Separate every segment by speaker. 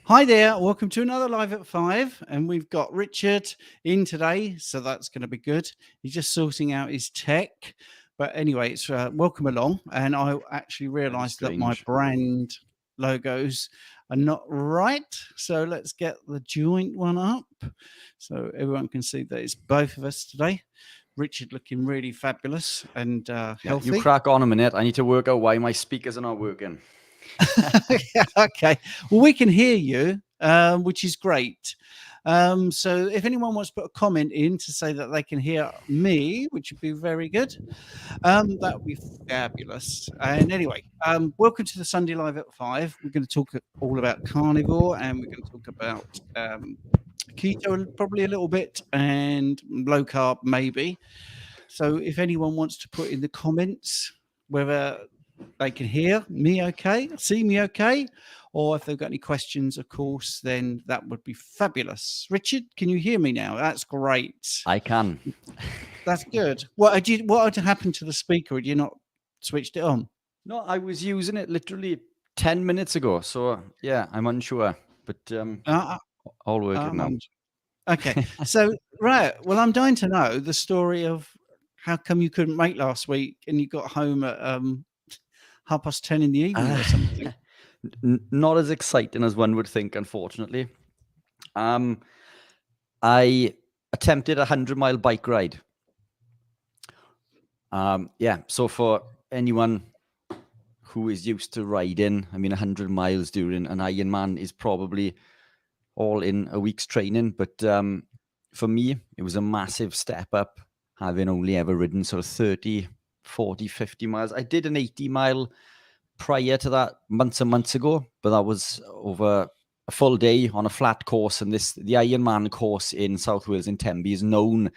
Speaker 1: Hi there, welcome to another Live at 5, and we've got Richard in today, so that's going to be good. He's just sorting out his tech, but anyway, it's welcome along. And I actually
Speaker 2: Very
Speaker 1: realised that my
Speaker 2: strange.
Speaker 1: brand logos are not right, so let's get the joint one up so everyone can see that it's both of us today. Richard looking really fabulous and
Speaker 2: Yeah,
Speaker 1: healthy.
Speaker 2: you crack on a minute. I need to work out why my speakers are not working.
Speaker 1: Yeah, okay. Well, we can hear you, which is great. So if anyone wants to put a comment in to say that they can hear me, which would be very good, that would be fabulous. And anyway, welcome to the Sunday Live at 5. We're going to talk all about carnivore, and we're going to talk about keto probably a little bit, and low carb maybe. So if anyone wants to put in the comments whether they can hear me okay, see me okay, or if they've got any questions, of course, then that would be fabulous. Richard, can you hear me now? That's great.
Speaker 2: I can.
Speaker 1: That's good. What had happened to the speaker? Had you not switched it on?
Speaker 2: No, I was using it literally 10 minutes ago. So, yeah, I'm unsure. But
Speaker 1: Uh,
Speaker 2: all working now.
Speaker 1: um, okay. So, right. Well, I'm dying to know the story of how come you couldn't make last week and you got home at 10:30 in the evening or something.
Speaker 2: Not as exciting as one would think, unfortunately. I attempted a 100-mile bike ride. So for anyone who is used to riding, 100 miles during an Ironman is probably all in a week's training. But for me, it was a massive step up, having only ever ridden sort of 30, 40, 50 miles. I did an 80-mile prior to that months and months ago, but that was over a full day on a flat course. And the Ironman course in South Wales in Tenby is known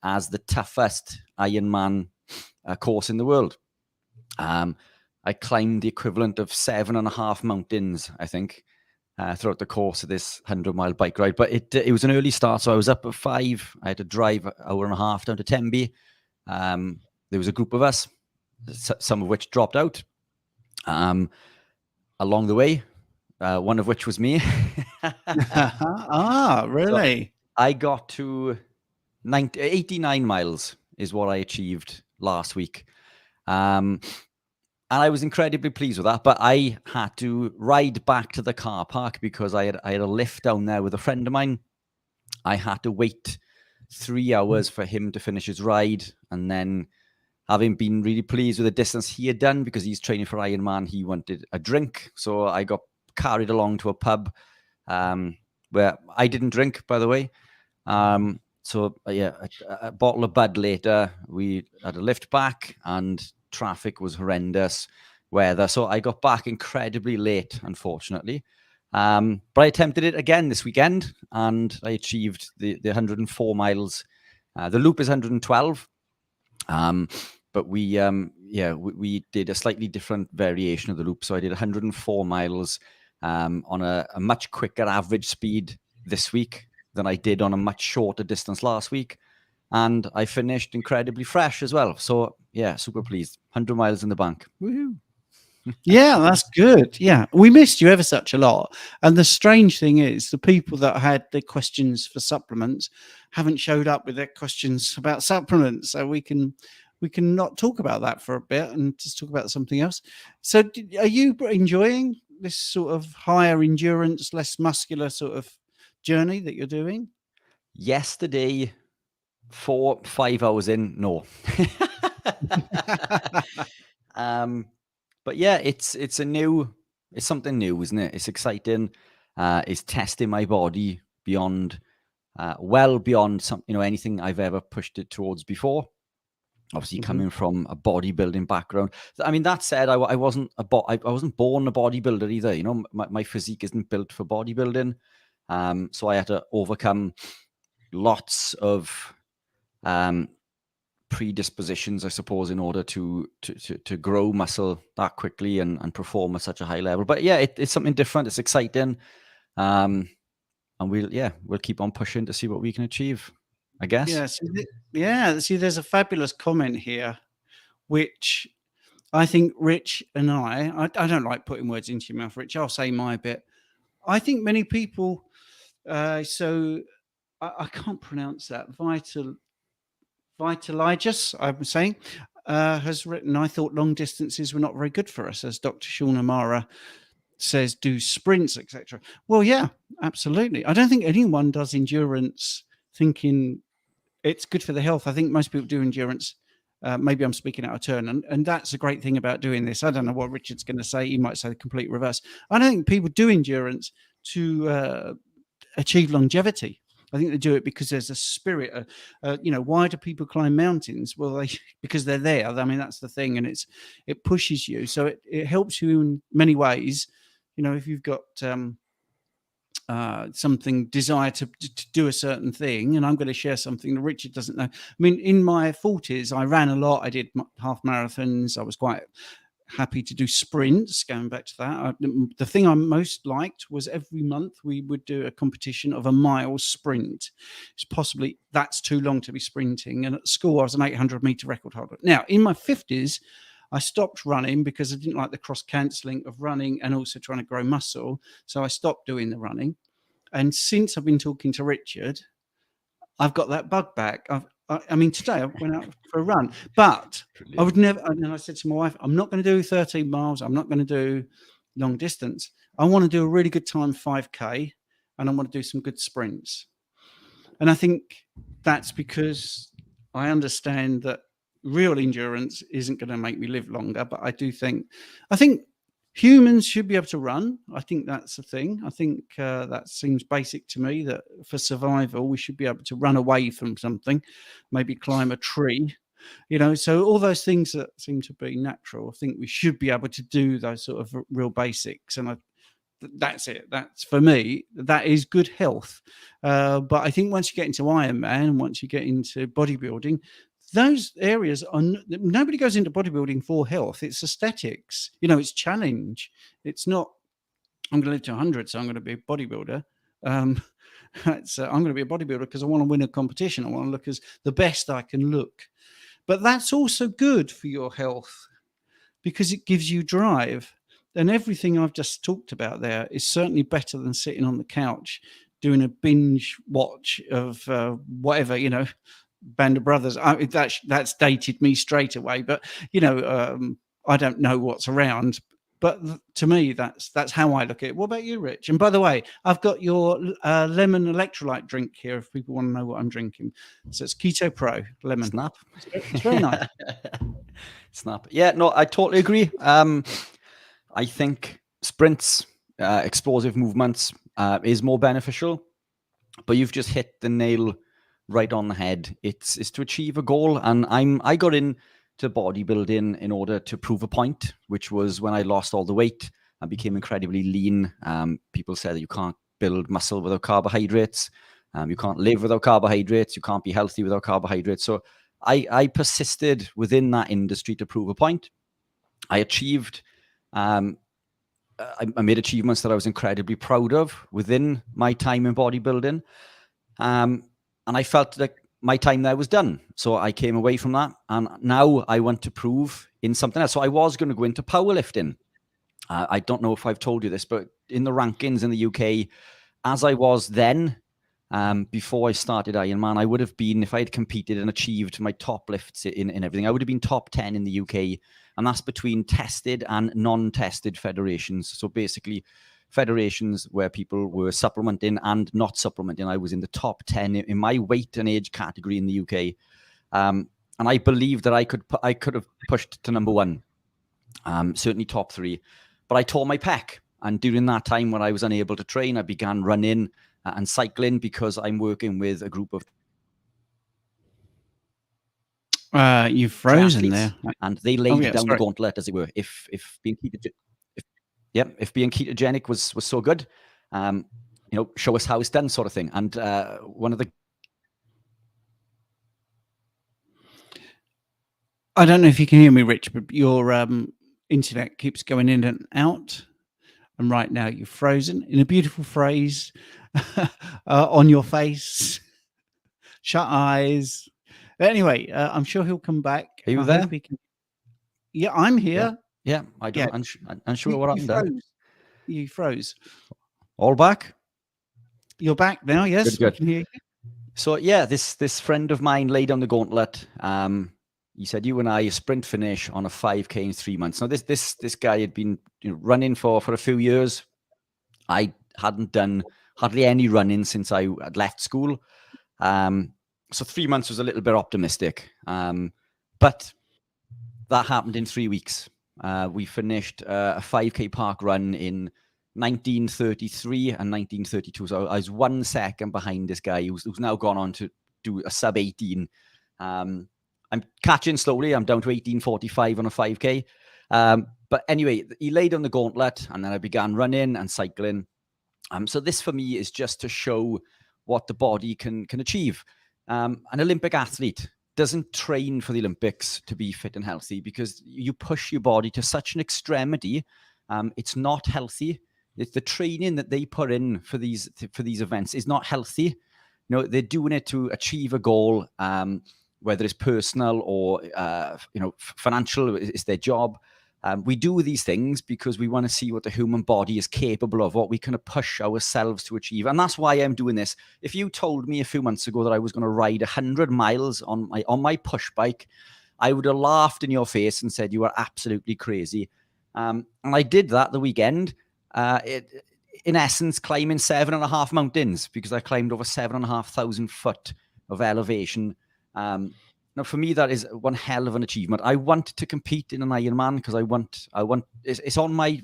Speaker 2: as the toughest Ironman course in the world. I climbed the equivalent of 7.5 mountains, I think, throughout the course of this 100-mile bike ride. But it was an early start, so I was up at 5. I had to drive an hour and a half down to Tenby. There was a group of us, some of which dropped out along the way, one of which was me.
Speaker 1: Really?
Speaker 2: So I got to 89 miles is what I achieved last week. And I was incredibly pleased with that, but I had to ride back to the car park because I had a lift down there with a friend of mine. I had to wait 3 hours for him to finish his ride, and then, having been really pleased with the distance he had done because he's training for Ironman, he wanted a drink. So I got carried along to a pub where I didn't drink, by the way. A bottle of Bud later, we had a lift back and traffic was horrendous weather. So I got back incredibly late, unfortunately. But I attempted it again this weekend and I achieved the 104 miles. The loop is 112. But we did a slightly different variation of the loop. So I did 104 miles on a much quicker average speed this week than I did on a much shorter distance last week. And I finished incredibly fresh as well. So, yeah, super pleased. 100 miles in the bank. Woohoo.
Speaker 1: Yeah, that's good. Yeah, we missed you ever such a lot. And the strange thing is, the people that had the questions for supplements haven't showed up with their questions about supplements. So we can not talk about that for a bit and just talk about something else. So, are you enjoying this sort of higher endurance, less muscular sort of journey that you're doing?
Speaker 2: Yesterday, 4-5 hours in, no. But yeah, it's something new, isn't it? It's exciting. It's testing my body beyond, well beyond anything I've ever pushed it towards before. Obviously, coming from a bodybuilding background. I mean, that said, I wasn't I wasn't born a bodybuilder either. You know, my physique isn't built for bodybuilding. So I had to overcome lots of predispositions, I suppose, in order to grow muscle that quickly and perform at such a high level. But yeah, it's something different. It's exciting, and we'll keep on pushing to see what we can achieve, I guess.
Speaker 1: Yeah. See, there's a fabulous comment here, which I think Rich and I don't like putting words into your mouth, Rich. I'll say my bit. I think many people. So I can't pronounce that. Vitaligus, I was saying, has written, I thought long distances were not very good for us, as Dr. Sean Amara says, do sprints, etc. Well, yeah, absolutely. I don't think anyone does endurance thinking it's good for the health. I think most people do endurance. Maybe I'm speaking out of turn, and that's a great thing about doing this. I don't know what Richard's going to say. He might say the complete reverse. I don't think people do endurance to achieve longevity. I think they do it because there's a spirit. Why do people climb mountains? Well, because they're there. I mean, that's the thing, and it pushes you. So it helps you in many ways. If you've got something desire to do a certain thing, and I'm going to share something that Richard doesn't know. I mean, in my 40s, I ran a lot. I did half marathons. I was quite happy to do sprints. Going back to that, the thing I most liked was every month we would do a competition of a mile sprint. It's possibly that's too long to be sprinting, and at school I was an 800-meter record holder. Now in my 50s, I stopped running because I didn't like the cross cancelling of running and also trying to grow muscle. So I stopped doing the running. And since I've been talking to Richard, I've got that bug back. I mean, today I went out for a run, but
Speaker 2: Brilliant.
Speaker 1: I would never. And I said to my wife, I'm not going to do 13 miles. I'm not going to do long distance. I want to do a really good time 5K, and I want to do some good sprints. And I think that's because I understand that real endurance isn't going to make me live longer. But I think humans should be able to run. I think that's the thing. I think that seems basic to me, that for survival, we should be able to run away from something, maybe climb a tree, so all those things that seem to be natural, I think we should be able to do those sort of real basics. And that's it. That's, for me, that is good health. But I think once you get into Ironman, once you get into bodybuilding, those areas are nobody goes into bodybuilding for health. It's aesthetics, it's challenge. It's not, I'm going to live to 100, so I'm going to be a bodybuilder. I'm going to be a bodybuilder because I want to win a competition. I want to look as the best I can look. But that's also good for your health because it gives you drive. And everything I've just talked about there is certainly better than sitting on the couch doing a binge watch of whatever, Band of Brothers. That's dated me straight away. But, I don't know what's around. But to me, that's how I look at it. What about you, Rich? And by the way, I've got your lemon electrolyte drink here if people want to know what I'm drinking. So it's Keto Pro lemon.
Speaker 2: Snap.
Speaker 1: It's very nice.
Speaker 2: Snap. Yeah, no, I totally agree. I think sprints, explosive movements is more beneficial, but you've just hit the nail right on the head. It's to achieve a goal, and I got into bodybuilding in order to prove a point, which was when I lost all the weight and became incredibly lean. People say that you can't build muscle without carbohydrates. You can't live without carbohydrates. You can't be healthy without carbohydrates. So I persisted within that industry to prove a point. I achieved, I made achievements that I was incredibly proud of within my time in bodybuilding. And I felt like my time there was done. So I came away from that. And now I want to prove in something else. So I was going to go into powerlifting. I don't know if I've told you this, but in the rankings in the UK, as I was then, before I started Ironman, I would have been, if I had competed and achieved my top lifts in everything, I would have been top 10 in the UK. And that's between tested and non-tested federations. So basically, federations where people were supplementing and not supplementing. I was in the top 10 in my weight and age category in the UK. And I believe that I could have pushed to number one, certainly top 3. But I tore my pec. And during that time when I was unable to train, I began running and cycling because I'm working with a group of
Speaker 1: You've frozen there,
Speaker 2: and they laid down the gauntlet, as it were. If being ketogenic was so good, show us how it's done, sort of thing. And one of the
Speaker 1: I don't know if you can hear me, Rich, but your internet keeps going in and out. And right now you're frozen in a beautiful phrase on your face. Shut eyes. Anyway, I'm sure he'll come back.
Speaker 2: Are you there?
Speaker 1: Yeah, I'm here.
Speaker 2: Yeah, I don't. I'm unsure what happened there.
Speaker 1: You froze.
Speaker 2: All back?
Speaker 1: You're back now. Yes, we
Speaker 2: Good.
Speaker 1: can hear you.
Speaker 2: So yeah, this friend of mine laid on the gauntlet. He said, "You and I sprint finish on a 5K in 3 months." Now this guy had been running for a few years. I hadn't done hardly any running since I had left school. So 3 months was a little bit optimistic. But that happened in 3 weeks. We finished a 5K park run in 1933 and 1932. So I was 1 second behind this guy who's now gone on to do a sub 18. I'm catching slowly. I'm down to 18:45 on a 5K. But anyway, he laid on the gauntlet, and then I began running and cycling. So this for me is just to show what the body can achieve. An Olympic athlete doesn't train for the Olympics to be fit and healthy, because you push your body to such an extremity. It's not healthy. It's the training that they put in for these events is not healthy. They're doing it to achieve a goal, whether it's personal or financial. It's their job. We do these things because we want to see what the human body is capable of, what we can push ourselves to achieve. And that's why I'm doing this. If you told me a few months ago that I was going to ride 100 miles on my push bike, I would have laughed in your face and said you are absolutely crazy. And I did that the weekend. In essence, climbing 7.5 mountains, because I climbed over 7,500 foot of elevation. Now, for me, that is one hell of an achievement. I want to compete in an Ironman because I want. It's on my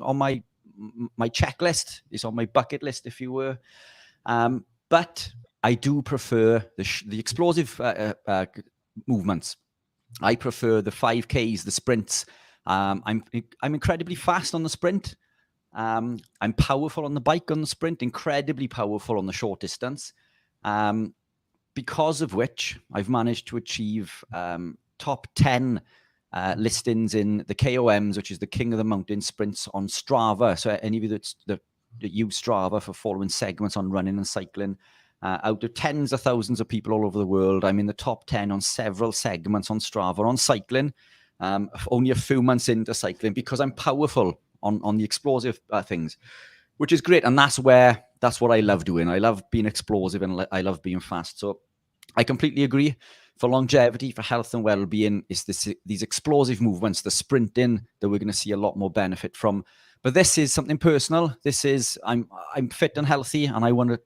Speaker 2: checklist. It's on my bucket list, if you were. But I do prefer the explosive movements. I prefer the 5Ks, the sprints. I'm incredibly fast on the sprint. I'm powerful on the bike on the sprint. Incredibly powerful on the short distance. Because of which I've managed to achieve top 10 listings in the KOMs, which is the King of the Mountain sprints on Strava. So any of you that use Strava for following segments on running and cycling, out of tens of thousands of people all over the world, I'm in the top 10 on several segments on Strava on cycling, only a few months into cycling, because I'm powerful on the explosive things, which is great. And that's what I love doing. I love being explosive and I love being fast. So I completely agree. For longevity, for health and well-being, is these explosive movements, the sprinting, that we're going to see a lot more benefit from. But this is something personal. This is I'm fit and healthy, and I want to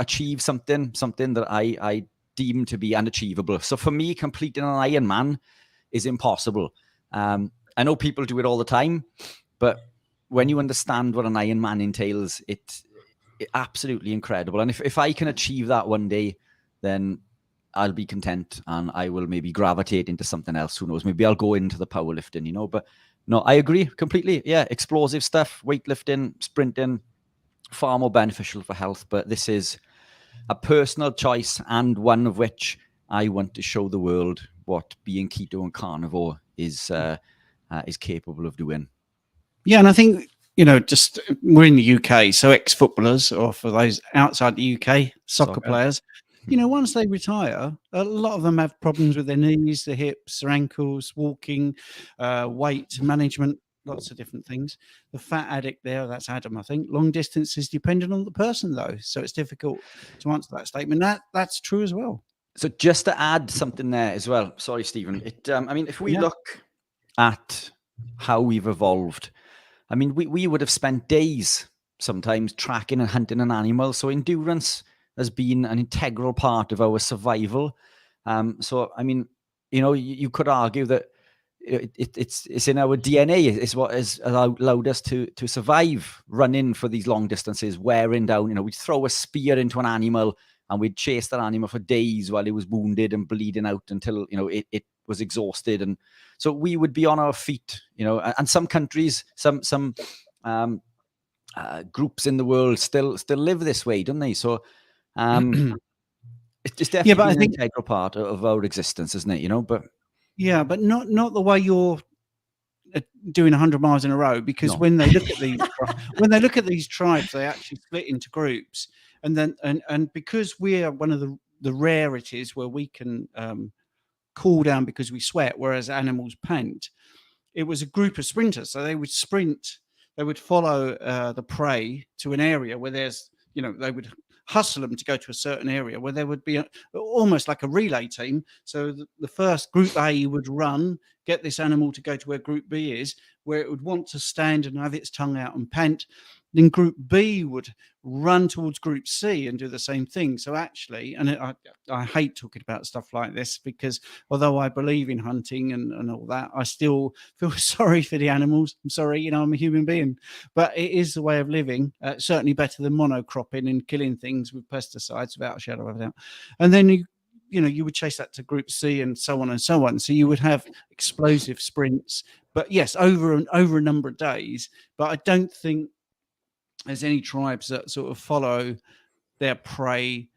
Speaker 2: achieve something that I deem to be unachievable. So for me, completing an Ironman is impossible. I know people do it all the time, but when you understand what an Ironman entails, it's absolutely incredible. And if I can achieve that one day, then I'll be content, and I will maybe gravitate into something else. Who knows? Maybe I'll go into the powerlifting, But no, I agree completely. Yeah, explosive stuff, weightlifting, sprinting, far more beneficial for health. But this is a personal choice, and one of which I want to show the world what being keto and carnivore is capable of doing.
Speaker 1: Yeah, and I think just we're in the UK, so ex-footballers, or for those outside the UK, soccer players, once they retire, a lot of them have problems with their knees, their hips, their ankles, walking, weight management, lots of different things. The fat addict there, that's Adam, I think. Long distance is dependent on the person, though, so it's difficult to answer that statement. That's true as well.
Speaker 2: So just to add something there as well. Sorry, Stephen. If we look at how we've evolved, we would have spent days sometimes tracking and hunting an animal. So endurance has been an integral part of our survival. You could argue that it's in our DNA. It's what has allowed us to survive running for these long distances, wearing down. We'd throw a spear into an animal and we'd chase that animal for days while it was wounded and bleeding out until it was exhausted. And so we would be on our feet, and some countries, some groups in the world still live this way, don't they? So it's definitely an integral part of our existence, isn't it? But
Speaker 1: but not the way you're doing 100 miles in a row, because when they look at these tribes, they actually split into groups, and then and because we are one of the rarities where we can cool down because we sweat, whereas animals pant. It was a group of sprinters, so they would sprint they would follow the prey to an area where there's, they would hustle them to go to a certain area where there would be almost like a relay team. So the first group A would run, get this animal to go to where group B is, where it would want to stand and have its tongue out and pant. Then group B would run towards group C and do the same thing. So actually, and I hate talking about stuff like this, because although I believe in hunting and all that, I still feel sorry for the animals. I'm sorry, I'm a human being, but it is the way of living. Certainly better than monocropping and killing things with pesticides, without a shadow of a doubt. And then you would chase that to group C and so on and so on. So you would have explosive sprints, but yes, over a number of days. But I don't think there's any tribes that sort of follow their prey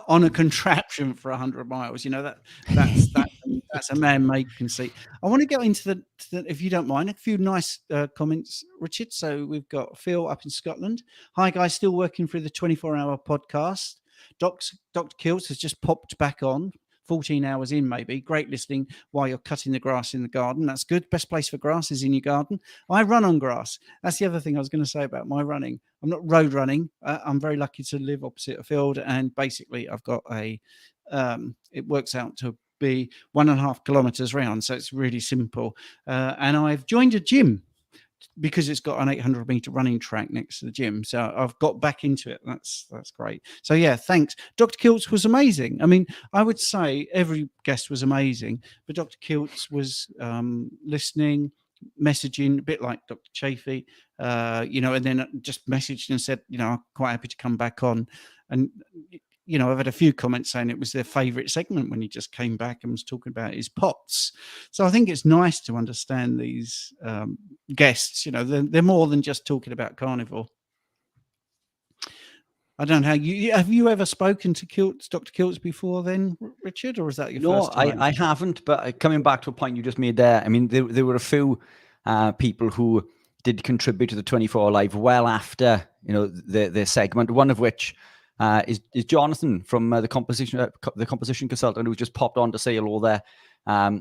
Speaker 1: on a contraption for 100 miles. That's a man-made conceit. I want to go into the, if you don't mind, a few nice comments, Richard. So we've got Phil up in Scotland. Hi guys, still working through the 24-hour podcast. Dr. Kilts has just popped back on. 14 hours in, maybe. Great listening while you're cutting the grass in the garden. That's good. Best place for grass is in your garden. I run on grass. That's the other thing I was going to say about my running. I'm not road running. I'm very lucky to live opposite a field, and basically I've got it works out to be 1.5 kilometers round. So it's really simple. And I've joined a gym, because it's got an 800-meter running track next to the gym. So I've got back into it. That's great. So yeah, thanks. Dr. Kilts was amazing. I mean, I would say every guest was amazing, but Dr. Kilts was listening, messaging, a bit like Dr. Chafee, and then just messaged and said, I'm quite happy to come back on. And I've had a few comments saying it was their favorite segment when he just came back and was talking about his pots. So I think it's nice to understand these guests. They're more than just talking about carnivore. I don't know how have you ever spoken to Dr. Kilts before then, Richard, or is that your first time?
Speaker 2: I haven't. But coming back to a point you just made there, I mean, there were a few people who did contribute to the 24 Live well after their segment. One of which is Jonathan from the composition consultant, who just popped on to say hello there.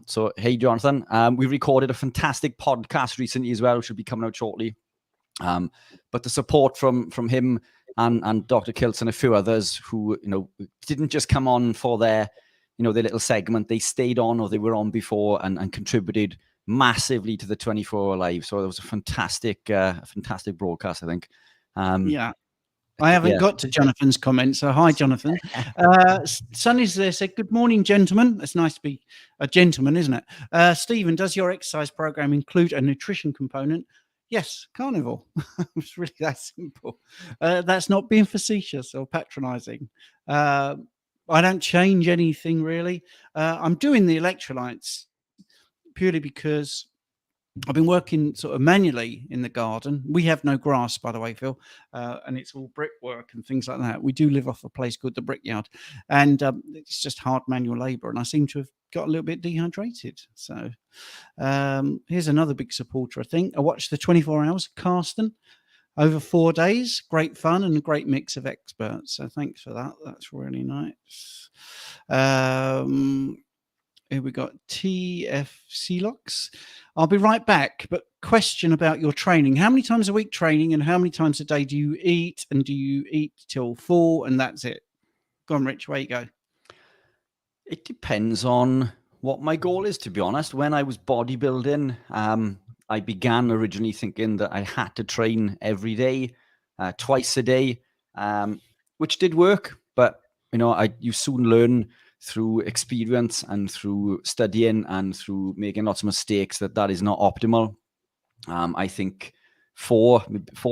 Speaker 2: So hey Jonathan, we recorded a fantastic podcast recently as well, which will be coming out shortly. But the support from him and Dr. Kilts and a few others who didn't just come on for their their little segment, they stayed on, or they were on before and contributed massively to the 24 Live. So it was a fantastic broadcast, I think.
Speaker 1: Yeah. I haven't got to Jonathan's comment, so hi, Jonathan. Sonny's there, said, good morning, gentlemen. It's nice to be a gentleman, isn't it? Stephen, does your exercise program include a nutrition component? Yes, carnivore. It's really that simple. That's not being facetious or patronizing. I don't change anything, really. I'm doing the electrolytes purely because I've been working sort of manually in the garden. We have no grass, by the way, Phil, and it's all brickwork and things like that. We do live off a place called the Brickyard, and it's just hard manual labour, and I seem to have got a little bit dehydrated. So here's another big supporter, I think. I watched the 24 Hours of Carsten over 4 days. Great fun and a great mix of experts. So thanks for that. That's really nice. Here we got TFC Locks. I'll be right back, but question about your training. How many times a week training, and how many times a day do you eat? And do you eat till full and that's it? Go on, Rich, where you go.
Speaker 2: It depends on what my goal is, to be honest. When I was bodybuilding, I began originally thinking that I had to train every day, twice a day, which did work. But, you soon learn through experience and through studying and through making lots of mistakes that is not optimal. I think four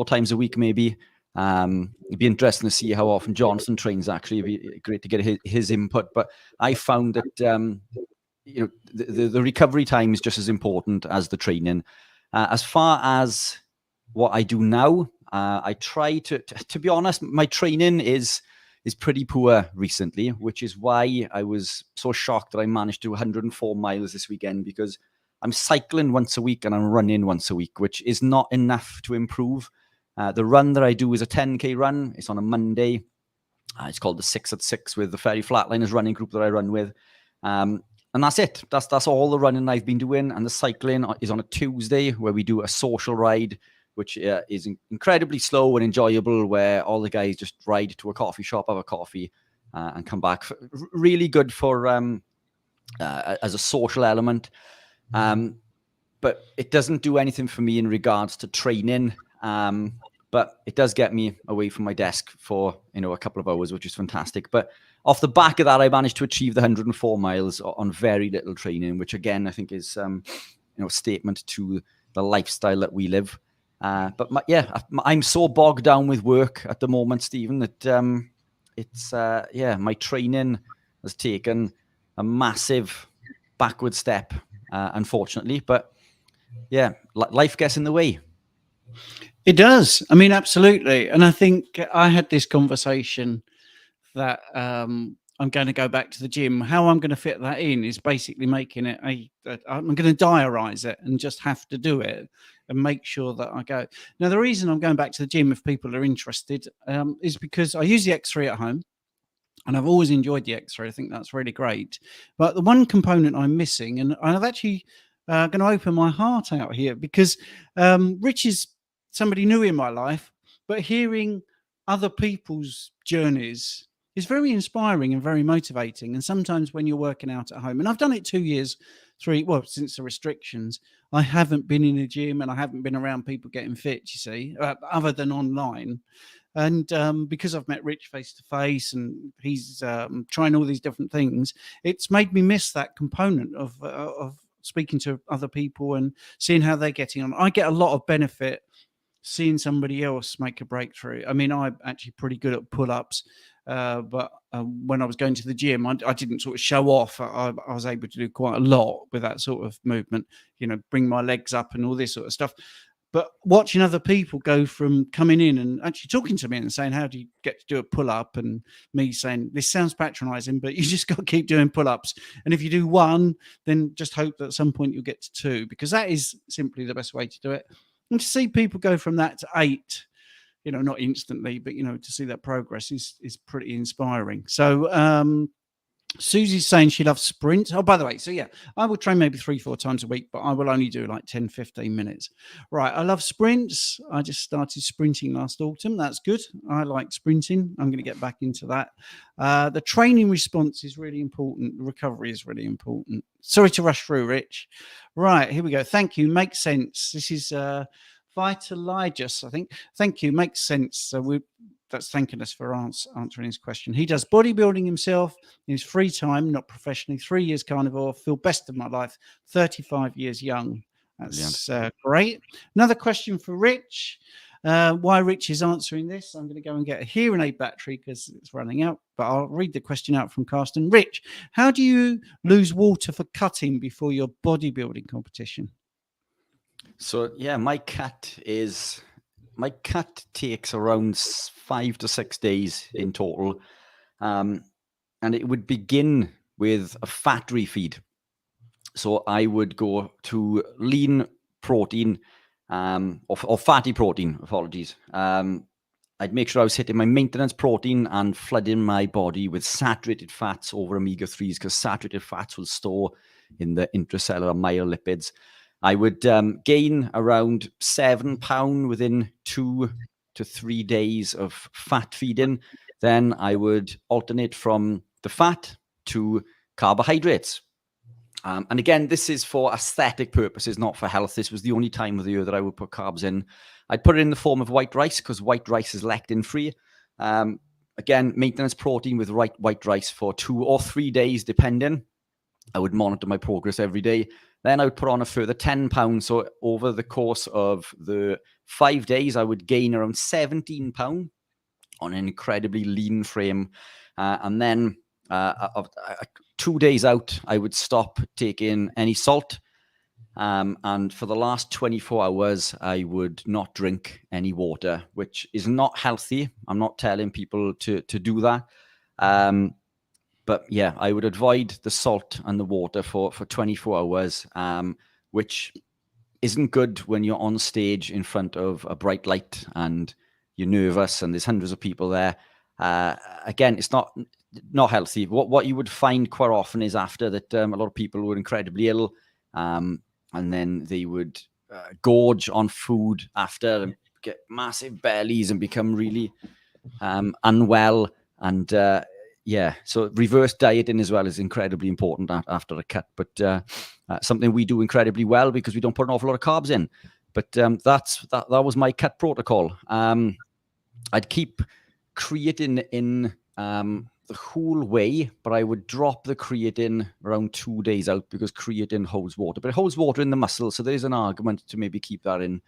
Speaker 2: times a week, maybe. It'd be interesting to see how often Jonathan trains, actually. It'd be great to get his input. But I found that, the recovery time is just as important as the training. As far as what I do now, I try to be honest, my training is pretty poor recently, which is why I was so shocked that I managed to do 104 miles this weekend, because I'm cycling once a week and I'm running once a week, which is not enough to improve. The run that I do is a 10K run. It's on a Monday. It's called the 6 at 6 with the Ferry Flatliners running group that I run with. And that's it. That's all the running I've been doing. And the cycling is on a Tuesday, where we do a social ride which is incredibly slow and enjoyable, where all the guys just ride to a coffee shop, have a coffee, and come back. Really good for as a social element. But it doesn't do anything for me in regards to training. But it does get me away from my desk for a couple of hours, which is fantastic. But off the back of that, I managed to achieve the 104 miles on very little training, which again I think is a statement to the lifestyle that we live. But I'm so bogged down with work at the moment, Stephen, that it's my training has taken a massive backward step, unfortunately. But yeah, life gets in the way.
Speaker 1: It does. I mean, absolutely. And I think I had this conversation that I'm going to go back to the gym. How I'm going to fit that in is basically making it I'm going to diarize it and just have to do it and make sure that I go. Now, the reason I'm going back to the gym, if people are interested, is because I use the X3 at home. And I've always enjoyed the X3. I think that's really great. But the one component I'm missing, and I've actually going to open my heart out here, because Rich is somebody new in my life, but hearing other people's journeys is very inspiring and very motivating. And sometimes when you're working out at home, and I've done it 2 years, since the restrictions, I haven't been in a gym and I haven't been around people getting fit, you see, other than online. And because I've met Rich face to face and he's trying all these different things, it's made me miss that component of speaking to other people and seeing how they're getting on. I get a lot of benefit seeing somebody else make a breakthrough. I mean, I'm actually pretty good at pull-ups, but when I was going to the gym, I didn't sort of show off. I was able to do quite a lot with that sort of movement, bring my legs up and all this sort of stuff. But watching other people go from coming in and actually talking to me and saying, how do you get to do a pull-up? And me saying, this sounds patronizing, but you just got to keep doing pull-ups. And if you do one, then just hope that at some point you'll get to two, because that is simply the best way to do it. And to see people go from that to 8, not instantly, but, to see that progress is pretty inspiring. So, Susie's saying she loves sprints. Oh, by the way, so yeah, I will train maybe 3-4 times a week, but I will only do like 10-15 minutes. Right. I love sprints. I just started sprinting last autumn. That's good. I like sprinting. I'm going to get back into that. The training response is really important. The recovery is really important. Sorry to rush through, Rich. Right. Here we go. Thank you. Makes sense. This is Vitaligus, I think. Thank you. Makes sense. So that's thanking us for answering his question. He does bodybuilding himself in his free time, not professionally. 3 years carnivore, feel best of my life, 35 years young. That's great. Another question for Rich. Why Rich is answering this, I'm going to go and get a hearing aid battery because it's running out, but I'll read the question out from Carsten. Rich, how do you lose water for cutting before your bodybuilding competition?
Speaker 2: So, yeah, my cut takes around 5 to 6 days in total. And it would begin with a fat refeed. So I would go to lean protein, or fatty protein, apologies. I'd make sure I was hitting my maintenance protein and flooding my body with saturated fats over omega-3s, because saturated fats will store in the intracellular myolipids. I would gain around 7 pounds within 2 to 3 days of fat feeding. Then I would alternate from the fat to carbohydrates. And again, this is for aesthetic purposes, not for health. This was the only time of the year that I would put carbs in. I'd put it in the form of white rice, because white rice is lectin-free. Again, maintenance protein with white rice for 2 or 3 days, depending. I would monitor my progress every day. Then I would put on a further 10 pounds. So over the course of the 5 days, I would gain around 17 pounds on an incredibly lean frame. And then 2 days out, I would stop taking any salt. And for the last 24 hours, I would not drink any water, which is not healthy. I'm not telling people to do that. But yeah, I would avoid the salt and the water for 24 hours, which isn't good when you're on stage in front of a bright light and you're nervous and there's hundreds of people there. Again, it's not healthy. What you would find quite often is after that, a lot of people were incredibly ill, and then they would gorge on food after and get massive bellies and become really unwell. And so reverse dieting as well is incredibly important after a cut, but something we do incredibly well because we don't put an awful lot of carbs in. But that was my cut protocol. I'd keep creatine in the whole way, but I would drop the creatine around 2 days out because creatine holds water, but it holds water in the muscle. So there's an argument to maybe keep that in.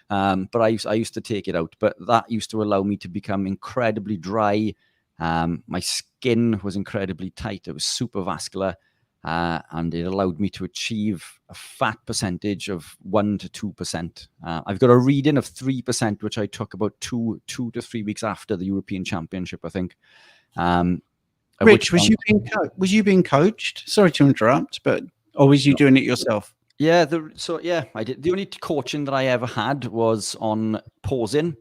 Speaker 2: But I used to take it out, but that used to allow me to become incredibly dry. My skin was incredibly tight. It was super vascular. And it allowed me to achieve a fat percentage of 1 to 2%. I've got a reading of 3%, which I took about two to 3 weeks after the European Championship, I think.
Speaker 1: Rich, was you being coached? Sorry to interrupt, or was you doing it yourself?
Speaker 2: Yeah, I did. The only coaching that I ever had was on pausing.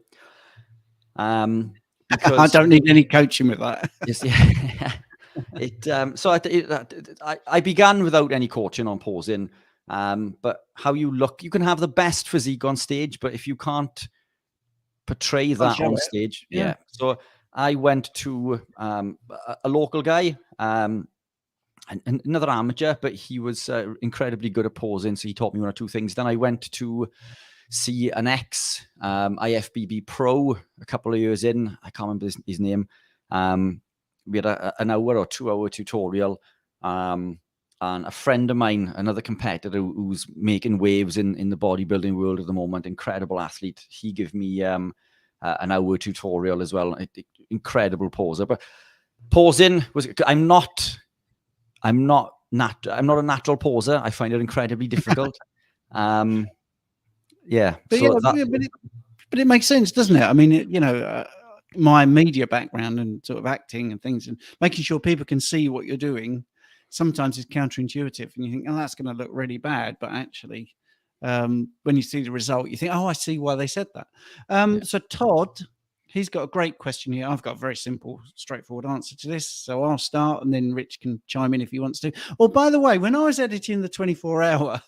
Speaker 2: Because
Speaker 1: I don't need any coaching with that.
Speaker 2: Yes, yeah. I began without any coaching on pausing. But how you look, you can have the best physique on stage, but if you can't portray that on stage, yeah. So I went to a local guy, another amateur, but he was incredibly good at pausing. So he taught me 1 or 2 things. Then I went to see an ex IFBB pro a couple of years in. I can't remember his name. We had an hour or 2 hour tutorial. And a friend of mine, another competitor who's making waves in the bodybuilding world at the moment, incredible athlete. He gave me an hour tutorial as well. Incredible poser. But pausing was, I'm not a natural poser. I find it incredibly difficult. But
Speaker 1: it makes sense, doesn't it? I mean, my media background and sort of acting and things, and making sure people can see what you're doing, sometimes is counterintuitive, and you think, oh, that's going to look really bad, but actually, when you see the result, you think, oh, I see why they said that. So Todd, he's got a great question here. I've got a very simple, straightforward answer to this, so I'll start, and then Rich can chime in if he wants to. Oh, by the way, when I was editing the 24-hour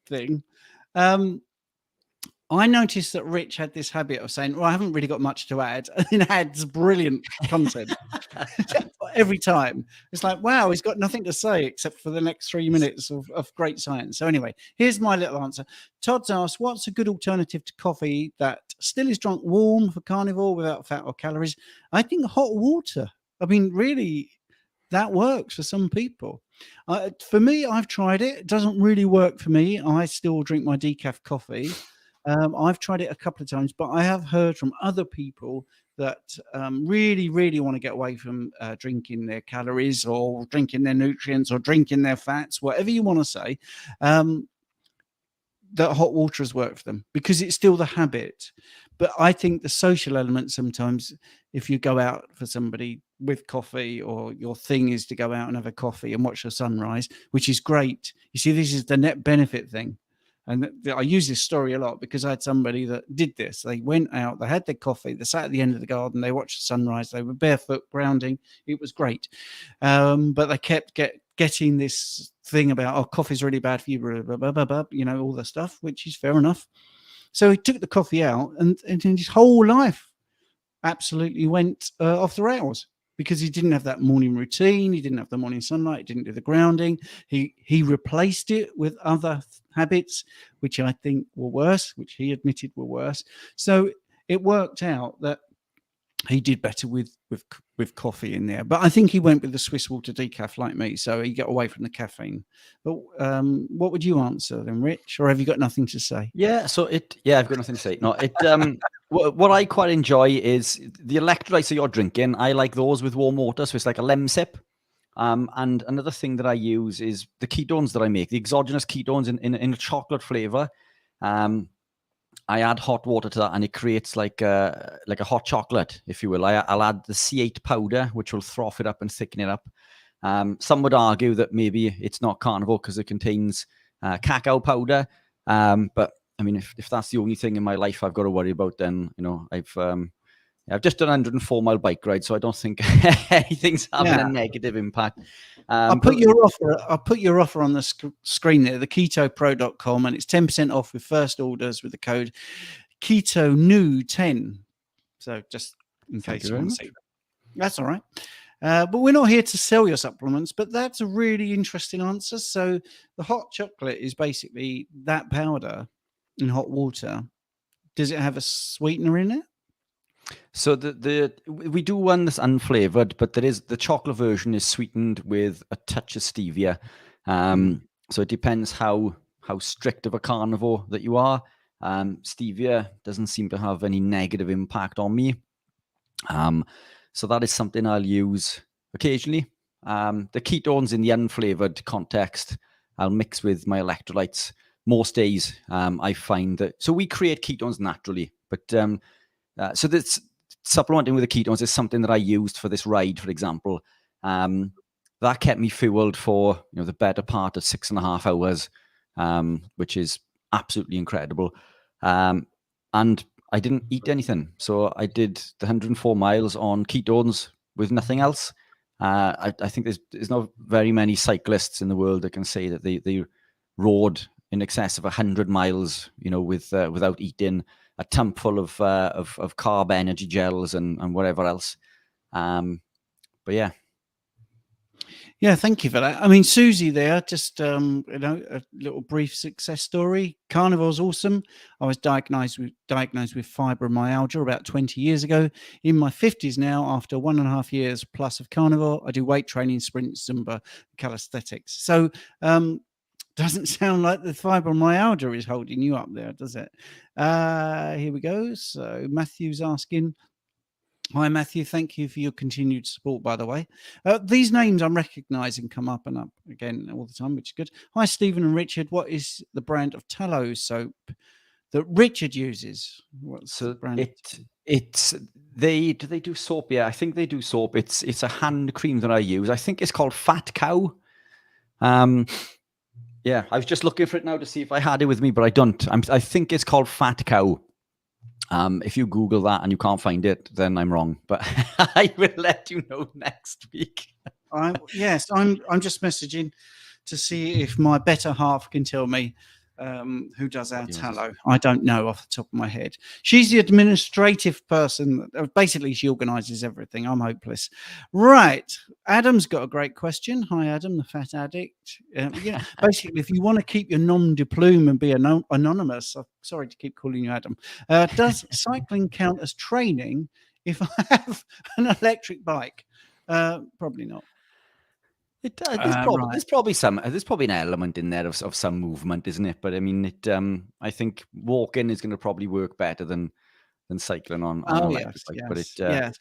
Speaker 1: thing, I noticed that Rich had this habit of saying, well, I haven't really got much to add, and then adds brilliant content every time. It's like, wow, he's got nothing to say except for the next 3 minutes of great science. So anyway, here's my little answer. Todd's asked, what's a good alternative to coffee that still is drunk warm for carnivore without fat or calories? I think hot water. I mean, really, that works for some people. For me, I've tried it. It doesn't really work for me. I still drink my decaf coffee. I've tried it a couple of times, but I have heard from other people that really, really want to get away from drinking their calories or drinking their nutrients or drinking their fats, whatever you want to say, that hot water has worked for them because it's still the habit. But I think the social element sometimes, if you go out for somebody with coffee, or your thing is to go out and have a coffee and watch the sunrise, which is great. You see, this is the net benefit thing. And I use this story a lot because I had somebody that did this. They went out, they had their coffee, they sat at the end of the garden, they watched the sunrise, they were barefoot, grounding. It was great. But they kept getting this thing about, oh, coffee's really bad for you, blah, blah, blah, blah, all the stuff, which is fair enough. So he took the coffee out, and his whole life absolutely went off the rails. Because he didn't have that morning routine, he didn't have the morning sunlight, he didn't do the grounding. He replaced it with other habits, which I think were worse, which he admitted were worse. So it worked out that he did better with coffee in there. But I think he went with the Swiss water decaf like me, so he got away from the caffeine. But what would you answer then, Rich? Or have you got nothing to say?
Speaker 2: Yeah, I've got nothing to say. No, what I quite enjoy is the electrolytes that you're drinking. I like those with warm water, so it's like a lemon sip. And another thing that I use is the ketones that I make, the exogenous ketones in a chocolate flavor. I add hot water to that, and it creates like a hot chocolate, if you will. I'll add the C8 powder, which will froth it up and thicken it up. Some would argue that maybe it's not carnivore because it contains cacao powder. But I mean, if that's the only thing in my life I've got to worry about, then I've just done a 104-mile bike ride, so I don't think anything's having a negative impact.
Speaker 1: I'll put your offer. I'll put your offer on the screen there. The ketopro.com, and it's 10% off with first orders with the code Keto New 10. So just in
Speaker 2: Thank
Speaker 1: case
Speaker 2: you
Speaker 1: you
Speaker 2: very
Speaker 1: want to
Speaker 2: much.
Speaker 1: see that. That's all right. But we're not here to sell your supplements. But that's a really interesting answer. So the hot chocolate is basically that powder in hot water. Does it have a sweetener in it?
Speaker 2: So we do one that's unflavored, but there is the chocolate version is sweetened with a touch of stevia. So it depends how strict of a carnivore that you are. Stevia doesn't seem to have any negative impact on me. So that is something I'll use occasionally. The ketones in the unflavored context, I'll mix with my electrolytes. Most days, I find that. So we create ketones naturally, but so this supplementing with the ketones is something that I used for this ride, for example. That kept me fueled for the better part of 6.5 hours, which is absolutely incredible. And I didn't eat anything, so I did the 104 miles on ketones with nothing else. I think there's not very many cyclists in the world that can say that they rode in excess of 100 miles, without eating, a tub full of carb energy gels and whatever else. But yeah.
Speaker 1: Yeah, thank you for that. I mean, Susie there, just a little brief success story. Carnivore's awesome. I was diagnosed with fibromyalgia about 20 years ago. In my 50s now, after 1.5 years plus of carnivore, I do weight training, sprint, Zumba, calisthenics. So doesn't sound like the fibromyalgia is holding you up there, does it? Here we go. So Matthew's asking, hi, Matthew. Thank you for your continued support, by the way. These names I'm recognizing come up and up again all the time, which is good. Hi, Stephen and Richard. What is the brand of tallow soap that Richard uses? What's the brand?
Speaker 2: They do soap? Yeah, I think they do soap. It's a hand cream that I use. I think it's called Fat Cow. Yeah, I was just looking for it now to see if I had it with me, but I don't. I think it's called Fat Cow. If you Google that and you can't find it, then I'm wrong. But I will let you know next week.
Speaker 1: I'm just messaging to see if my better half can tell me who does our tallow. I don't know off the top of my head. She's the administrative person. Basically, she organises everything. I'm hopeless. Right. Adam's got a great question. Hi, Adam, the fat addict. Basically, if you want to keep your nom de plume and be anonymous, I'm sorry to keep calling you Adam, does cycling count as training if I have an electric bike? Probably not.
Speaker 2: There's probably an element in there of some movement, isn't it? But I mean, I think walking is going to probably work better than cycling on an electric bike.
Speaker 1: Yes.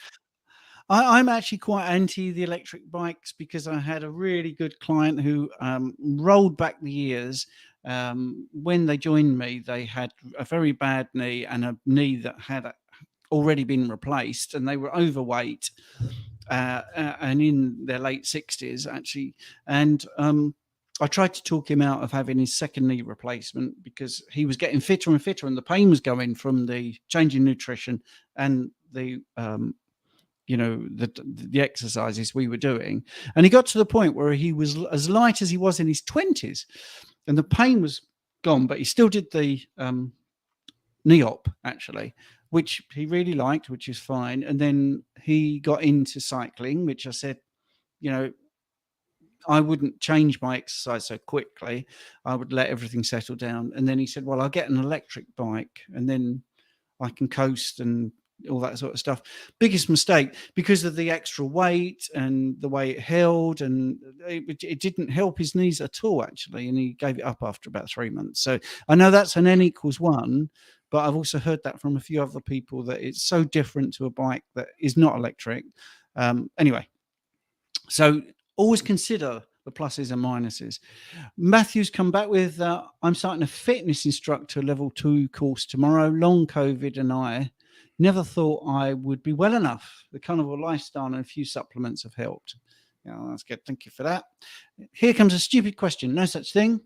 Speaker 1: I'm actually quite anti the electric bikes because I had a really good client who rolled back the years. When they joined me, they had a very bad knee and a knee that had already been replaced, and they were overweight. And in their late 60s, actually. And I tried to talk him out of having his second knee replacement because he was getting fitter and fitter, and the pain was going from the change in nutrition and the exercises we were doing. And he got to the point where he was as light as he was in his 20s, and the pain was gone, but he still did the knee op, actually, which he really liked, which is fine. And then he got into cycling, which I said, I wouldn't change my exercise so quickly. I would let everything settle down. And then he said, well, I'll get an electric bike and then I can coast and all that sort of stuff. Biggest mistake because of the extra weight and the way it held, and it didn't help his knees at all, actually. And he gave it up after about 3 months. So I know that's an N equals 1. But I've also heard that from a few other people that it's so different to a bike that is not electric. Anyway, so always consider the pluses and minuses. Matthew's come back with, I'm starting a fitness instructor level 2 course tomorrow. Long COVID and I never thought I would be well enough. The carnivore lifestyle and a few supplements have helped. Yeah, that's good. Thank you for that. Here comes a stupid question. No such thing.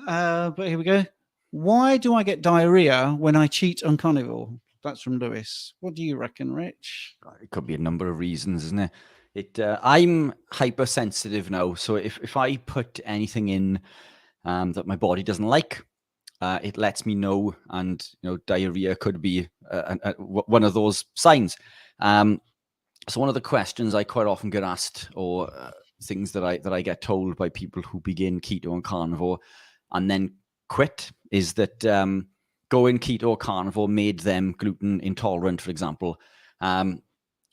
Speaker 1: But here we go. Why do I get diarrhea when I cheat on carnivore? That's from Lewis. What do you reckon, Rich?
Speaker 2: It could be a number of reasons, isn't it? I'm hypersensitive now, so if I put anything in that my body doesn't like, it lets me know, and diarrhea could be one of those signs. So one of the questions I quite often get asked, or things that I get told by people who begin keto and carnivore and then quit, is that going keto or carnivore made them gluten intolerant, for example,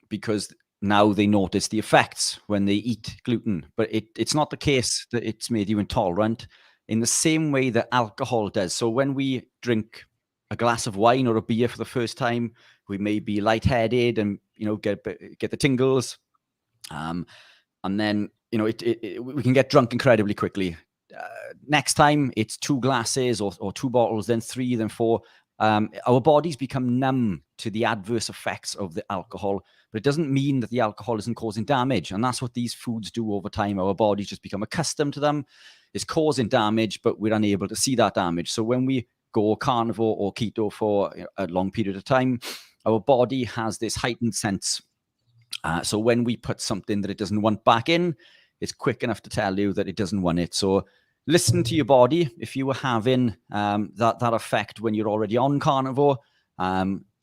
Speaker 2: because now they notice the effects when they eat gluten. But it's not the case that it's made you intolerant in the same way that alcohol does. So when we drink a glass of wine or a beer for the first time, we may be lightheaded and get the tingles, and then we can get drunk incredibly quickly. Next time it's 2 glasses or 2 bottles, then 3, then 4. Our bodies become numb to the adverse effects of the alcohol, but it doesn't mean that the alcohol isn't causing damage. And that's what these foods do over time. Our bodies just become accustomed to them. It's causing damage, but we're unable to see that damage. So when we go carnivore or keto for a long period of time, our body has this heightened sense. So when we put something that it doesn't want back in, it's quick enough to tell you that it doesn't want it. So listen to your body. If you were having that effect when you're already on carnivore,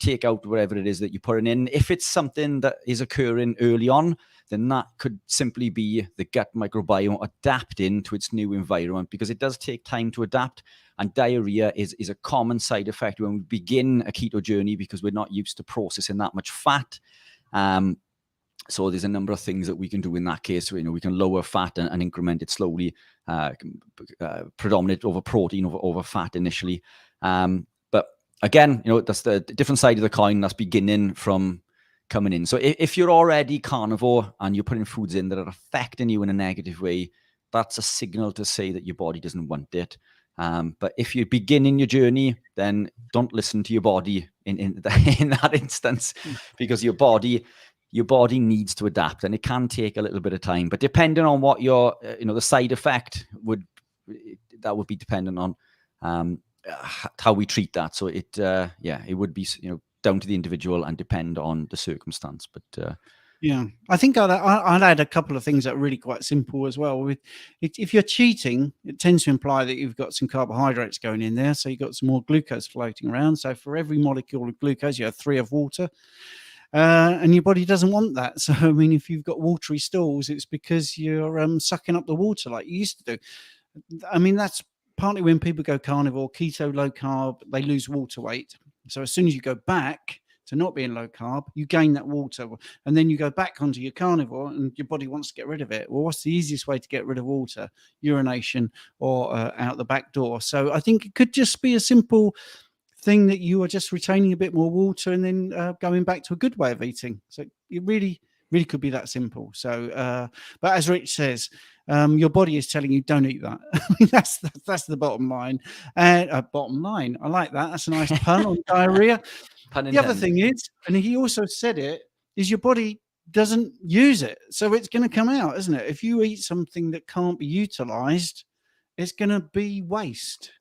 Speaker 2: take out whatever it is that you're putting in. If it's something that is occurring early on, then that could simply be the gut microbiome adapting to its new environment, because it does take time to adapt. And diarrhea is a common side effect when we begin a keto journey, because we're not used to processing that much fat. So there's a number of things that we can do in that case. We can lower fat and increment it slowly, predominate over protein over fat initially. But again, that's the different side of the coin. That's beginning from coming in. So if you're already carnivore and you're putting foods in that are affecting you in a negative way, that's a signal to say that your body doesn't want it. But if you're beginning your journey, then don't listen to your body in that instance, because your body needs to adapt, and it can take a little bit of time. But depending on what your the side effect would be dependent on how we treat that. So it would be down to the individual and depend on the circumstance. But
Speaker 1: yeah, I think I'd add a couple of things that are really quite simple as well. If you're cheating, it tends to imply that you've got some carbohydrates going in there, so you've got some more glucose floating around. So for every molecule of glucose, you have 3 of water. And your body doesn't want that. So, I mean, if you've got watery stools, it's because you're sucking up the water like you used to do. I mean, that's partly when people go carnivore, keto, low carb, they lose water weight. So as soon as you go back to not being low carb, you gain that water, and then you go back onto your carnivore and your body wants to get rid of it. Well, what's the easiest way to get rid of water? Urination or out the back door. So I think it could just be a simple thing that you are just retaining a bit more water and then going back to a good way of eating. So it really could be that simple. So, but as Rich says, your body is telling you don't eat that. I mean, that's the bottom line. And bottom line, I like that. That's a nice pun on diarrhea. The other thing is, and he also said it, is your body doesn't use it, so it's going to come out, isn't it? If you eat something that can't be utilized, it's going to be waste.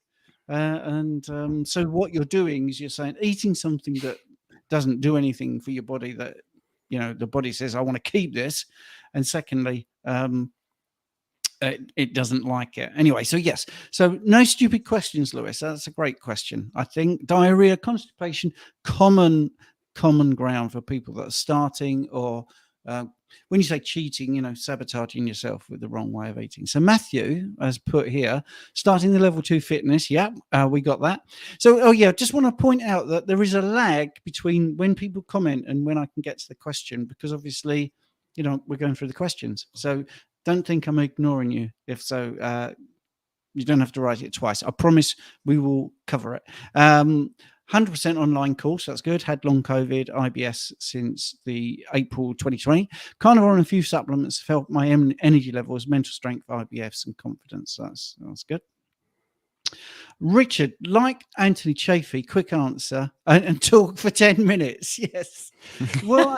Speaker 1: So what you're doing is you're saying eating something that doesn't do anything for your body, that the body says I want to keep this, and secondly it doesn't like it anyway. So yes, so no stupid questions, Lewis. That's a great question. I think diarrhea, constipation, common ground for people that are starting, or when you say cheating, sabotaging yourself with the wrong way of eating. So Matthew has put here, starting the level 2 fitness. Yeah, we got that. So, just want to point out that there is a lag between when people comment and when I can get to the question, because obviously, we're going through the questions. So don't think I'm ignoring you. If so, you don't have to write it twice. I promise we will cover it. 100% online course. That's good. Had long COVID, IBS since the April 2020. Carnivore and a few supplements. Felt my energy levels, mental strength, IBS, and confidence. That's good. Richard, like Anthony Chafee, quick answer and talk for 10 minutes. Yes. Well,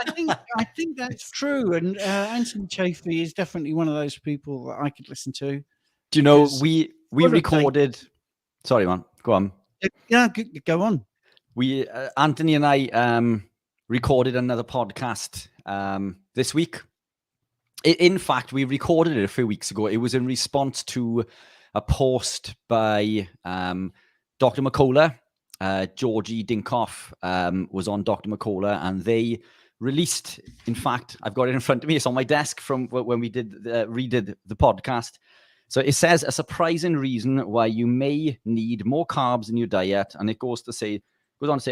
Speaker 1: I think that's true. And Anthony Chafee is definitely one of those people that I could listen to.
Speaker 2: Do you know, we recorded... Sorry, man. Go on.
Speaker 1: Yeah, go on.
Speaker 2: We Anthony and I recorded another podcast this week. In fact, we recorded it a few weeks ago. It was in response to a post by Dr. McCullough. Georgie Dinkoff was on Dr. McCullough, and they released, in fact, I've got it in front of me. It's on my desk from when we redid the podcast. So it says a surprising reason why you may need more carbs in your diet. And it goes on to say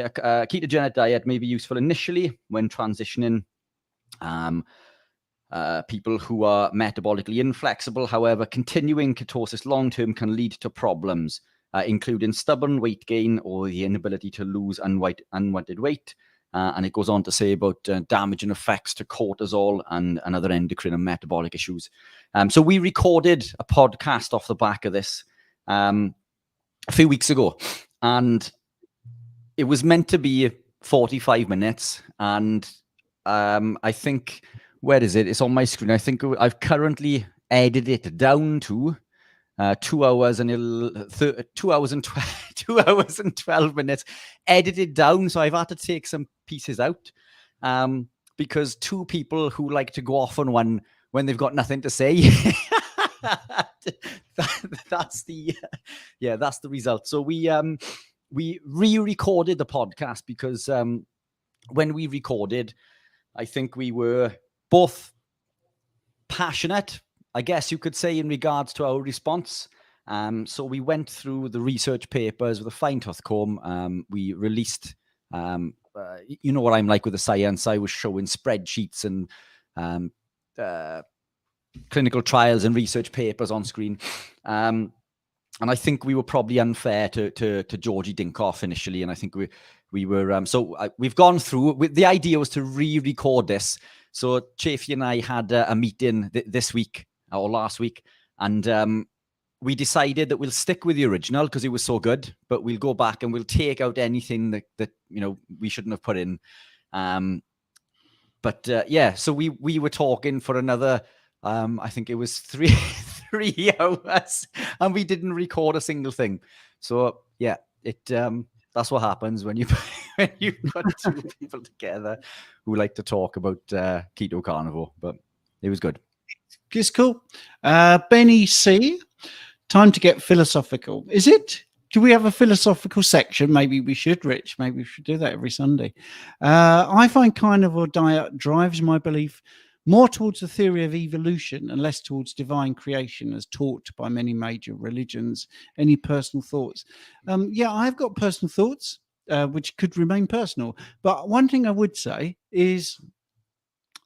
Speaker 2: a ketogenic diet may be useful initially when transitioning people who are metabolically inflexible. However, continuing ketosis long-term can lead to problems, including stubborn weight gain or the inability to lose unwanted weight. And it goes on to say about damaging effects to cortisol and other endocrine and metabolic issues. So we recorded a podcast off the back of this a few weeks ago, and it was meant to be 45 minutes. And I think, where is it? It's on my screen. I think I've currently edited it down to 2 hours and 2 hours and 12 minutes edited down. So I've had to take some pieces out because two people who like to go off on one when they've got nothing to say. That's the result. So we re-recorded the podcast because when we recorded, I think we were both passionate, I guess you could say, in regards to our response. So we went through the research papers with a fine-tooth comb. We released, you know what I'm like with the science. I was showing spreadsheets and clinical trials and research papers on screen. And I think we were probably unfair to Georgie Dinkoff initially. And I think we were, we've gone through, the idea was to re-record this. So Chafee and I had a meeting this week or last week, and we decided that we'll stick with the original because it was so good, but we'll go back and we'll take out anything that we shouldn't have put in. So we were talking for another, I think it was 3 hours, and we didn't record a single thing. So yeah, that's what happens when you put two people together who like to talk about keto carnivore. But it was good.
Speaker 1: It's cool. Benny C, time to get philosophical. Is it? Do we have a philosophical section? Maybe we should, Rich. Maybe we should do that every Sunday. I find carnivore diet drives my belief more towards the theory of evolution and less towards divine creation as taught by many major religions. Any personal thoughts? Yeah, I've got personal thoughts, which could remain personal. But one thing I would say is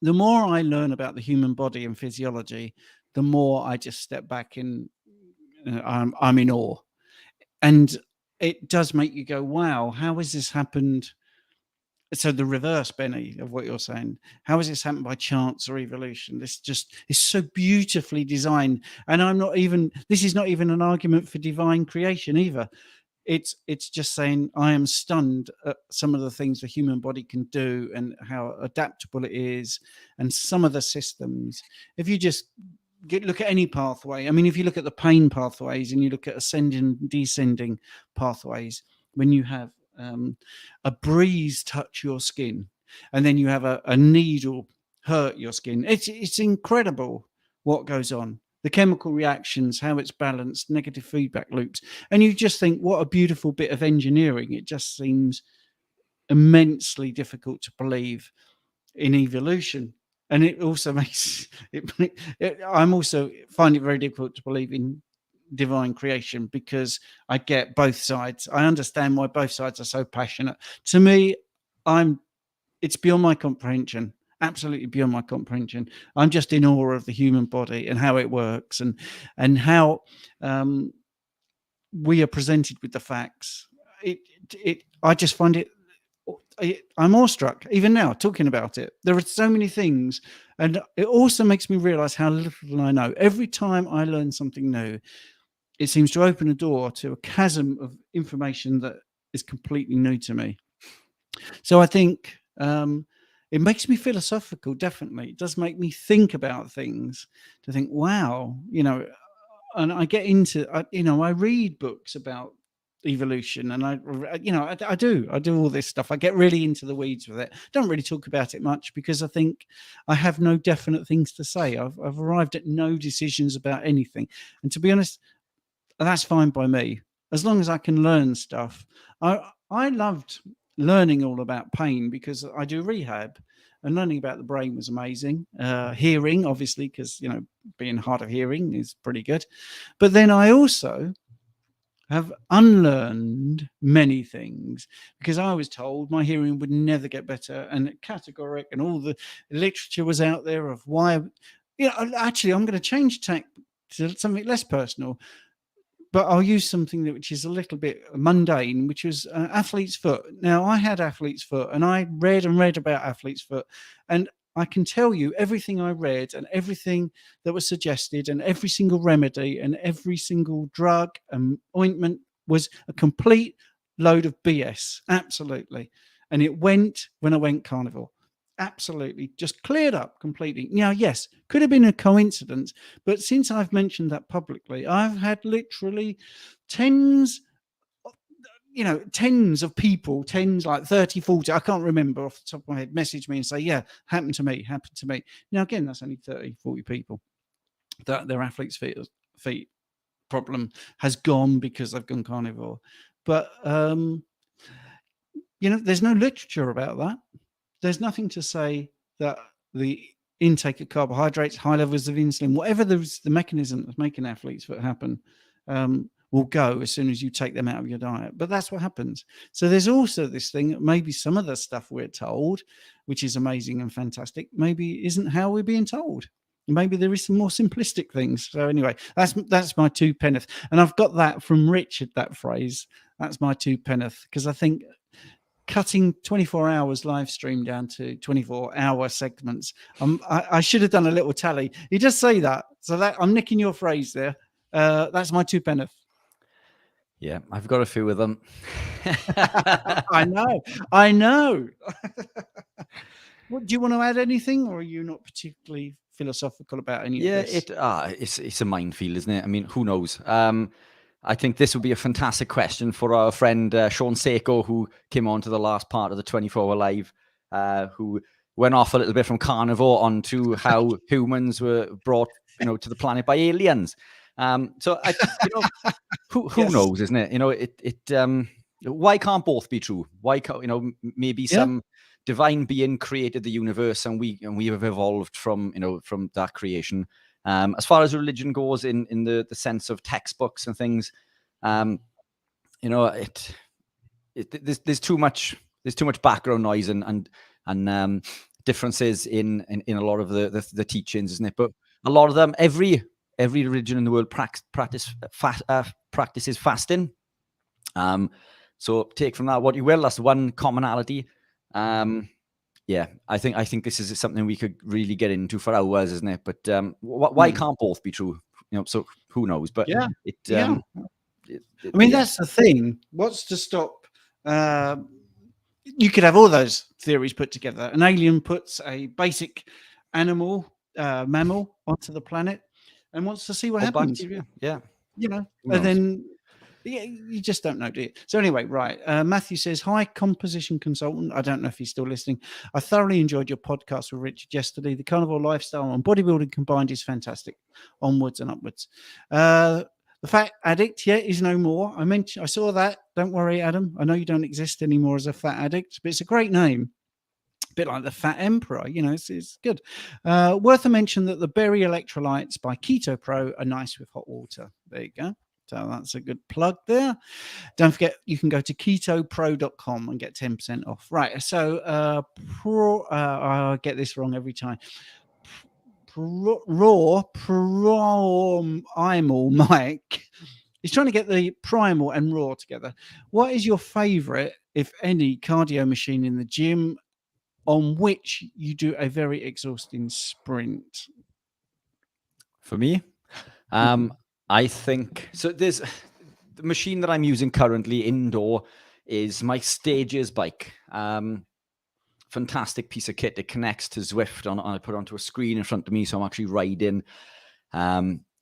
Speaker 1: the more I learn about the human body and physiology, the more I just step back and I'm in awe. And it does make you go, wow, how has this happened? So the reverse, Benny, of what you're saying, how has this happened by chance or evolution? This just is so beautifully designed. And this is not even an argument for divine creation either. It's just saying I am stunned at some of the things the human body can do and how adaptable it is, and some of the systems. If you just look at any pathway, I mean, if you look at the pain pathways and you look at ascending, descending pathways, when you have a breeze touch your skin, and then you have a needle hurt your skin, it's incredible what goes on. The chemical reactions, how it's balanced, negative feedback loops. And you just think, what a beautiful bit of engineering. It just seems immensely difficult to believe in evolution. And it also makes I'm also find it very difficult to believe in divine creation, because I get both sides. I understand why both sides are so passionate. To me, it's beyond my comprehension. Absolutely beyond my comprehension. I'm just in awe of the human body and how it works, and how we are presented with the facts. I just find I'm awestruck even now talking about it. There are so many things, and it also makes me realize how little I know. Every time I learn something new, it seems to open a door to a chasm of information that is completely new to me. So I think it makes me philosophical. Definitely, it does make me think about things, to think, wow, and I get into, I read books about evolution, and I do all this stuff. I get really into the weeds with it. Don't really talk about it much because I think I have no definite things to say. I've arrived at no decisions about anything, and to be honest, that's fine by me as long as I can learn stuff. I loved learning all about pain because I do rehab, and learning about the brain was amazing. Hearing, obviously, because being hard of hearing is pretty good, but then I also have unlearned many things because I was told my hearing would never get better, and categoric, and all the literature was out there of why. Actually, I'm going to change tack to something less personal, but I'll use something which is a little bit mundane, which was athlete's foot. Now, I had athlete's foot, and I read and read about athlete's foot, and I can tell you everything I read and everything that was suggested and every single remedy and every single drug and ointment was a complete load of BS. Absolutely. And it went when I went carnivore. Absolutely. Just cleared up completely. Now, yes, could have been a coincidence, but since I've mentioned that publicly, I've had literally tens of people, like 30, 40, I can't remember off the top of my head, message me and say, yeah, happened to me. Now, again, that's only 30, 40 people that their athlete's feet problem has gone because they've gone carnivore. But, there's no literature about that. There's nothing to say that the intake of carbohydrates, high levels of insulin, whatever the mechanism that's making athlete's foot happen, will go as soon as you take them out of your diet. But that's what happens. So there's also this thing, maybe some of the stuff we're told, which is amazing and fantastic, maybe isn't how we're being told. Maybe there is some more simplistic things. So anyway, that's my two penneth. And I've got that from Richard, that phrase. That's my two penneth, because I think cutting 24 hours live stream down to 24-hour segments. I should have done a little tally. You just say that. So that I'm nicking your phrase there. That's my two penneth.
Speaker 2: Yeah, I've got a few of them.
Speaker 1: I know. What, do you want to add anything, or are you not particularly philosophical about any of this?
Speaker 2: It's a minefield, isn't it? I mean, who knows? I think this would be a fantastic question for our friend Sean Seiko, who came on to the last part of the 24-hour live, who went off a little bit from carnivore onto how humans were brought, to the planet by aliens. So who
Speaker 1: Yes.
Speaker 2: knows, isn't it? Why can't both be true? Why can't, maybe some divine being created the universe, and we have evolved from that creation. As far as religion goes, in the sense of textbooks and things, there's too much background noise and differences in a lot of the teachings, isn't it? But a lot of them, every religion in the world practices fasting. So take from that what you will. That's one commonality. I think this is something we could really get into for hours, isn't it? But why can't both be true? So who knows? But
Speaker 1: that's the thing. What's to stop? You could have all those theories put together. An alien puts a basic mammal onto the planet and wants to see what happens.
Speaker 2: Bacteria.
Speaker 1: And then. Yeah, you just don't know, do you? So anyway, right. Matthew says, hi, composition consultant. I don't know if he's still listening. I thoroughly enjoyed your podcast with Richard yesterday. The carnivore lifestyle and bodybuilding combined is fantastic. Onwards and upwards. The fat addict, is no more. I saw that. Don't worry, Adam. I know you don't exist anymore as a fat addict, but it's a great name. A bit like the Fat Emperor, it's good. Worth a mention that the berry electrolytes by Keto Pro are nice with hot water. There you go. So that's a good plug there. Don't forget, you can go to ketopro.com and get 10% off. Right. So I get this wrong every time. Primal Mike. He's trying to get the primal and raw together. What is your favorite, if any, cardio machine in the gym on which you do a very exhausting sprint?
Speaker 2: For me, I think so. There's the machine that I'm using currently indoor is my Stages bike. Fantastic piece of kit. It connects to Zwift. I put it onto a screen in front of me, so I'm actually riding.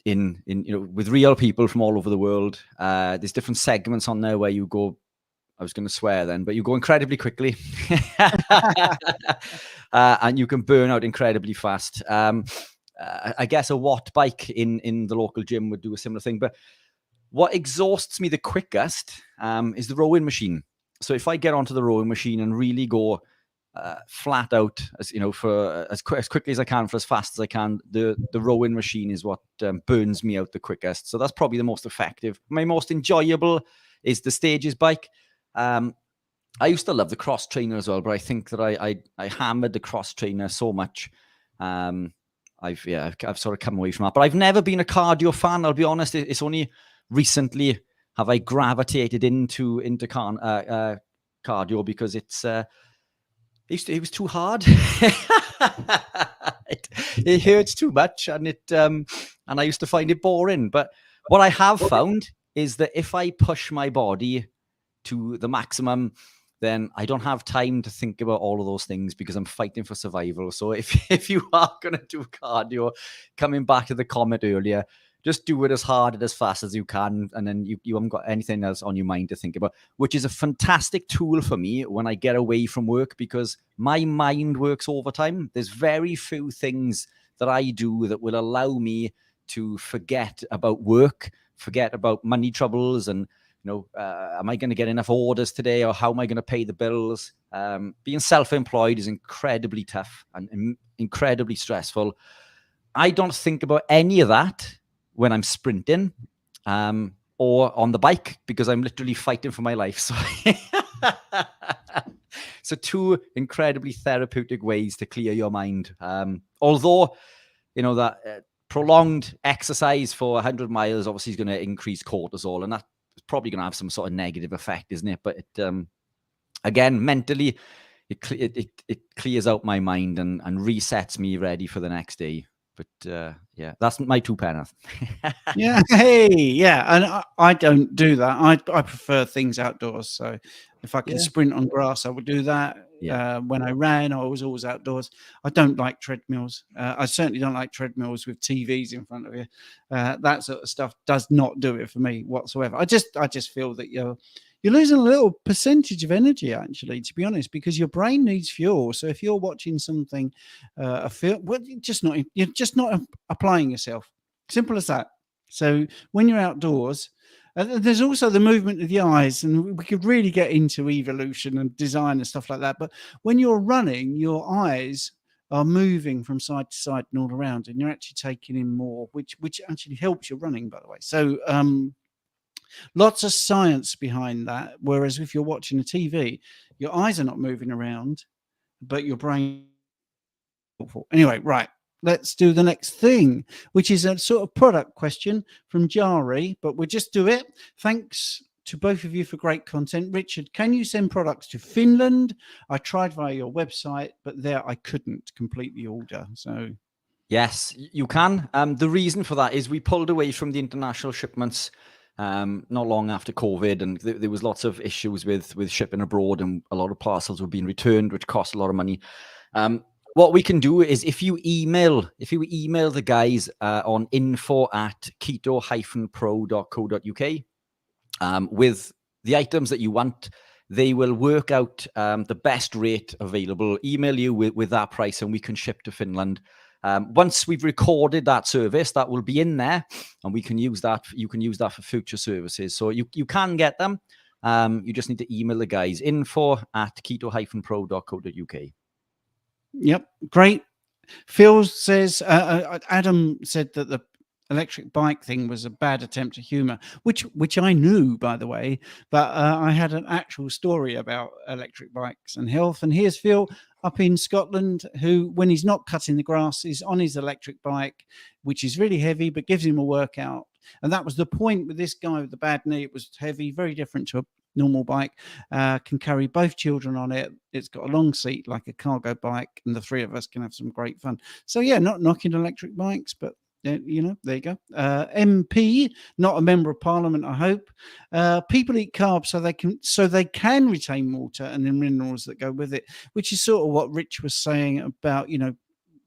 Speaker 2: with real people from all over the world. There's different segments on there where you go. I was going to swear then, but you go incredibly quickly, and you can burn out incredibly fast. I guess a watt bike in the local gym would do a similar thing. But what exhausts me the quickest is the rowing machine. So if I get onto the rowing machine and really go flat out, for as quickly as I can, for as fast as I can, the rowing machine is what burns me out the quickest. So that's probably the most effective. My most enjoyable is the Stages bike. I used to love the cross trainer as well, but I think that I hammered the cross trainer so much. I've sort of come away from that. But I've never been a cardio fan. I'll be honest. It's only recently have I gravitated into cardio because it was too hard. it hurts too much, and I used to find it boring. But what I have found is that if I push my body to the maximum, then I don't have time to think about all of those things because I'm fighting for survival. So if you are going to do cardio, coming back to the comment earlier, just do it as hard and as fast as you can, and then you haven't got anything else on your mind to think about, which is a fantastic tool for me when I get away from work because my mind works overtime. There's very few things that I do that will allow me to forget about work, forget about money troubles, and am I going to get enough orders today, or how am I going to pay the bills? Being self-employed is incredibly tough and incredibly stressful. I don't think about any of that when I'm sprinting or on the bike because I'm literally fighting for my life. So two incredibly therapeutic ways to clear your mind. Although, that prolonged exercise for 100 miles obviously is going to increase cortisol, and that's probably going to have some sort of negative effect, isn't it? But again, mentally, it clears out my mind and resets me ready for the next day. But that's my 2 pence.
Speaker 1: Yeah, and I don't do that. I prefer things outdoors. So if I can sprint on grass, I would do that. When I ran, I was always outdoors. I don't like treadmills. I certainly don't like treadmills with TVs in front of you. That sort of stuff does not do it for me whatsoever. I just feel that you're losing a little percentage of energy, actually, to be honest, because your brain needs fuel. So if you're watching something, you're just not applying yourself. Simple as that. So when you're outdoors, there's also the movement of the eyes, and we could really get into evolution and design and stuff like that. But when you're running, your eyes are moving from side to side and all around, and you're actually taking in more, which actually helps your running, by the way. So lots of science behind that. Whereas if you're watching a TV, your eyes are not moving around, but your brain. Anyway, right. Let's do the next thing, which is a sort of product question from Jari, but we'll just do it. Thanks to both of you for great content. Richard, can you send products to Finland? I tried via your website, but there I couldn't complete the order. So
Speaker 2: yes, you can. The reason for that is we pulled away from the international shipments not long after COVID, and there was lots of issues with shipping abroad, and a lot of parcels were being returned, which cost a lot of money. What we can do is if you email the guys on info@keto-pro.co.uk with the items that you want, they will work out the best rate available, email you with that price, and we can ship to Finland. Once we've recorded that service, that will be in there, and we can use that. You can use that for future services. So you can get them. You just need to email the guys, info@keto-pro.co.uk.
Speaker 1: Yep, great. Phil says, Adam said that the electric bike thing was a bad attempt at humor, which I knew, by the way, but I had an actual story about electric bikes and health. And here's Phil up in Scotland, who, when he's not cutting the grass, is on his electric bike, which is really heavy, but gives him a workout. And that was the point with this guy with the bad knee. It was heavy, very different to a normal bike, can carry both children on it. It's got a long seat like a cargo bike, and the three of us can have some great fun. So yeah, not knocking electric bikes, but there you go. MP, not a member of parliament, I hope. People eat carbs so they can retain water and the minerals that go with it, which is sort of what Rich was saying about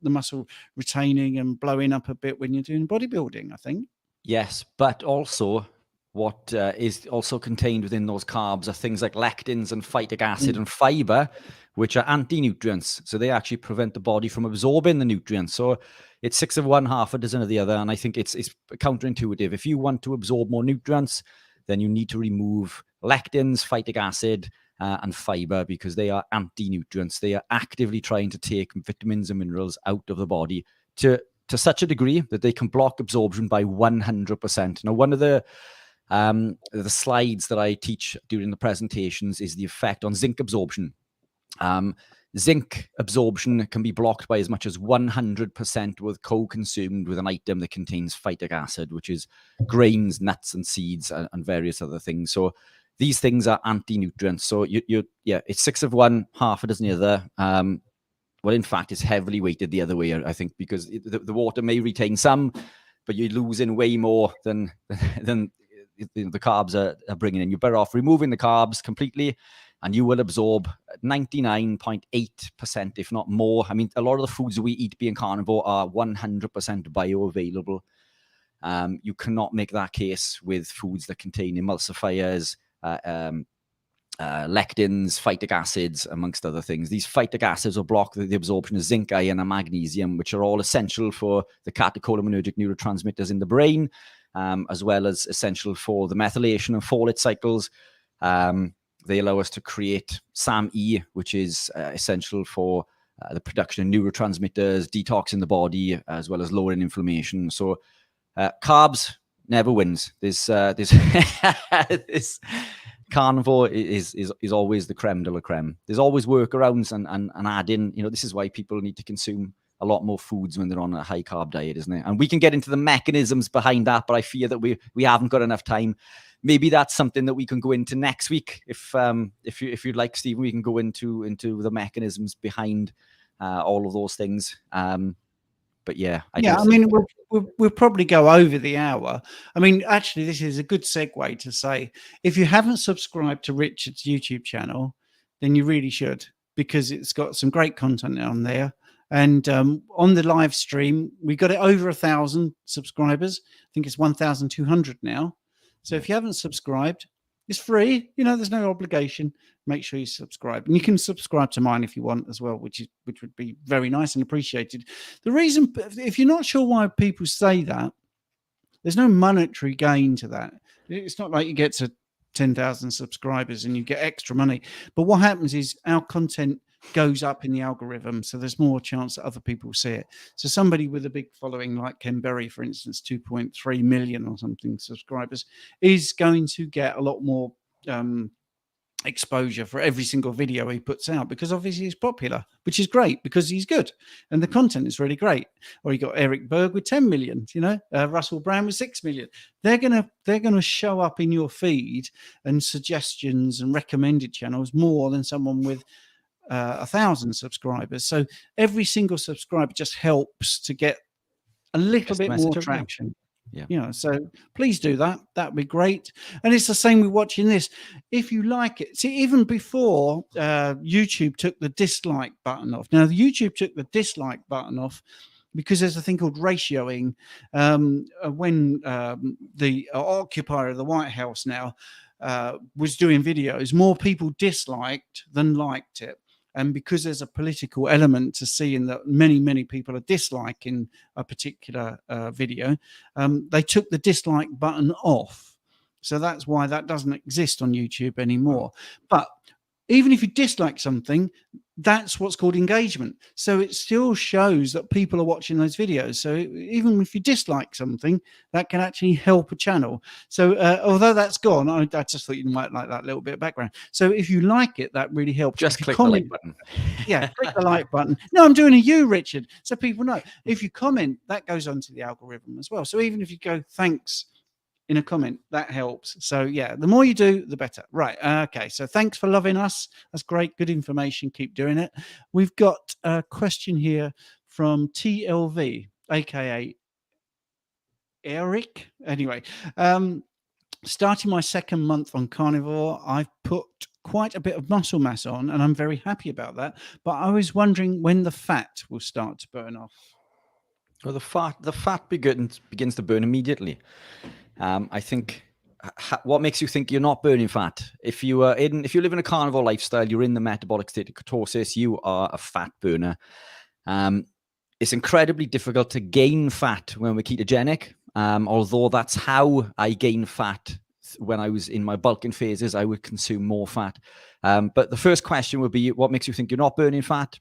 Speaker 1: the muscle retaining and blowing up a bit when you're doing bodybuilding, I think.
Speaker 2: Yes, but also what is also contained within those carbs are things like lectins and phytic acid and fiber, which are anti-nutrients. So they actually prevent the body from absorbing the nutrients. So it's 6 of one, half a dozen of the other. And I think it's counterintuitive. If you want to absorb more nutrients, then you need to remove lectins, phytic acid, and fiber, because they are anti-nutrients. They are actively trying to take vitamins and minerals out of the body to such a degree that they can block absorption by 100%. Now, one of the slides that I teach during the presentations is the effect on zinc absorption. Zinc absorption can be blocked by as much as 100% with co-consumed with an item that contains phytic acid, which is grains, nuts, and seeds, and various other things. So these things are anti-nutrients. So it's 6 of one, half a dozen of the other. Well, in fact, it's heavily weighted the other way, I think, because the water may retain some, but you're losing way more than the carbs are bringing in. You're better off removing the carbs completely, and you will absorb 99.8%, if not more. I mean, a lot of the foods we eat being carnivore are 100% bioavailable. You cannot make that case with foods that contain emulsifiers, lectins, phytic acids, amongst other things. These phytic acids will block the absorption of zinc, iron, and magnesium, which are all essential for the catecholinergic neurotransmitters in the brain, as well as essential for the methylation and folate cycles. They allow us to create SAMe, which is essential for the production of neurotransmitters, detoxing the body, as well as lowering inflammation. So carbs never wins. This carnivore is always the creme de la creme. There's always workarounds and adding. This is why people need to consume a lot more foods when they're on a high carb diet, isn't it? And we can get into the mechanisms behind that, but I fear that we haven't got enough time. Maybe that's something that we can go into next week. If you'd like, Stephen, we can go into the mechanisms behind all of those things. But yeah,
Speaker 1: I mean, we'll probably go over the hour. I mean, actually, this is a good segue to say, if you haven't subscribed to Richard's YouTube channel, then you really should, because it's got some great content on there. And on the live stream, we got it over 1,000 subscribers. I think it's 1,200 now. So if you haven't subscribed, it's free. There's no obligation. Make sure you subscribe, and you can subscribe to mine if you want as well, which would be very nice and appreciated. The reason, if you're not sure why people say that, there's no monetary gain to that. It's not like you get to 10,000 subscribers and you get extra money. But what happens is our content goes up in the algorithm, so there's more chance that other people see it. So somebody with a big following like Ken Berry, for instance, 2.3 million or something subscribers, is going to get a lot more exposure for every single video he puts out, because obviously he's popular, which is great because he's good and the content is really great. Or you got Eric Berg with 10 million, Russell Brand with 6 million. They're gonna show up in your feed and suggestions and recommended channels more than someone with 1,000 subscribers. So every single subscriber just helps to get a little bit more traction. So please do that. That'd be great. And it's the same with watching this. If you like it, see, even before YouTube took the dislike button off. Now, YouTube took the dislike button off because there's a thing called ratioing. When the occupier of the White House now was doing videos, more people disliked than liked it. And because there's a political element to seeing that many people are disliking a particular video, they took the dislike button off. So that's why that doesn't exist on YouTube anymore. But even if you dislike something, that's what's called engagement. So it still shows that people are watching those videos. So even if you dislike something, that can actually help a channel. So although that's gone, I just thought you might like that little bit of background. So if you like it, that really helps.
Speaker 2: Just click the like button.
Speaker 1: Yeah, click the like button. No, I'm doing a you, Richard, so people know. If you comment, that goes onto the algorithm as well. So even if you go thanks in a comment, that helps. So yeah, the more you do, the better. Right. Okay. So thanks for loving us. That's great. Good information. Keep doing it. We've got a question here from TLV, aka Eric. Anyway, Starting my second month on carnivore, I've put quite a bit of muscle mass on, and I'm very happy about that. But I was wondering when the fat will start to burn off.
Speaker 2: Well, the fat begins to burn immediately. I think what makes you think you're not burning fat? If you live in a carnivore lifestyle, you're in the metabolic state of ketosis, you are a fat burner. It's incredibly difficult to gain fat when we're ketogenic. Although that's how I gain fat when I was in my bulking phases, I would consume more fat. But the first question would be, what makes you think you're not burning fat?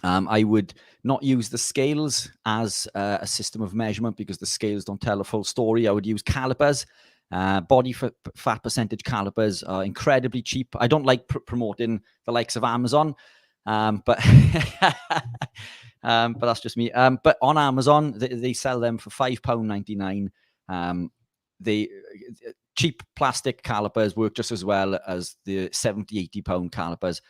Speaker 2: I would not use the scales as a system of measurement because the scales don't tell a full story. I would use calipers. Body fat percentage calipers are incredibly cheap. I don't like promoting the likes of Amazon, but but that's just me. But on Amazon, they sell them for £5.99. They cheap plastic calipers work just as well as the 70, £80 calipers.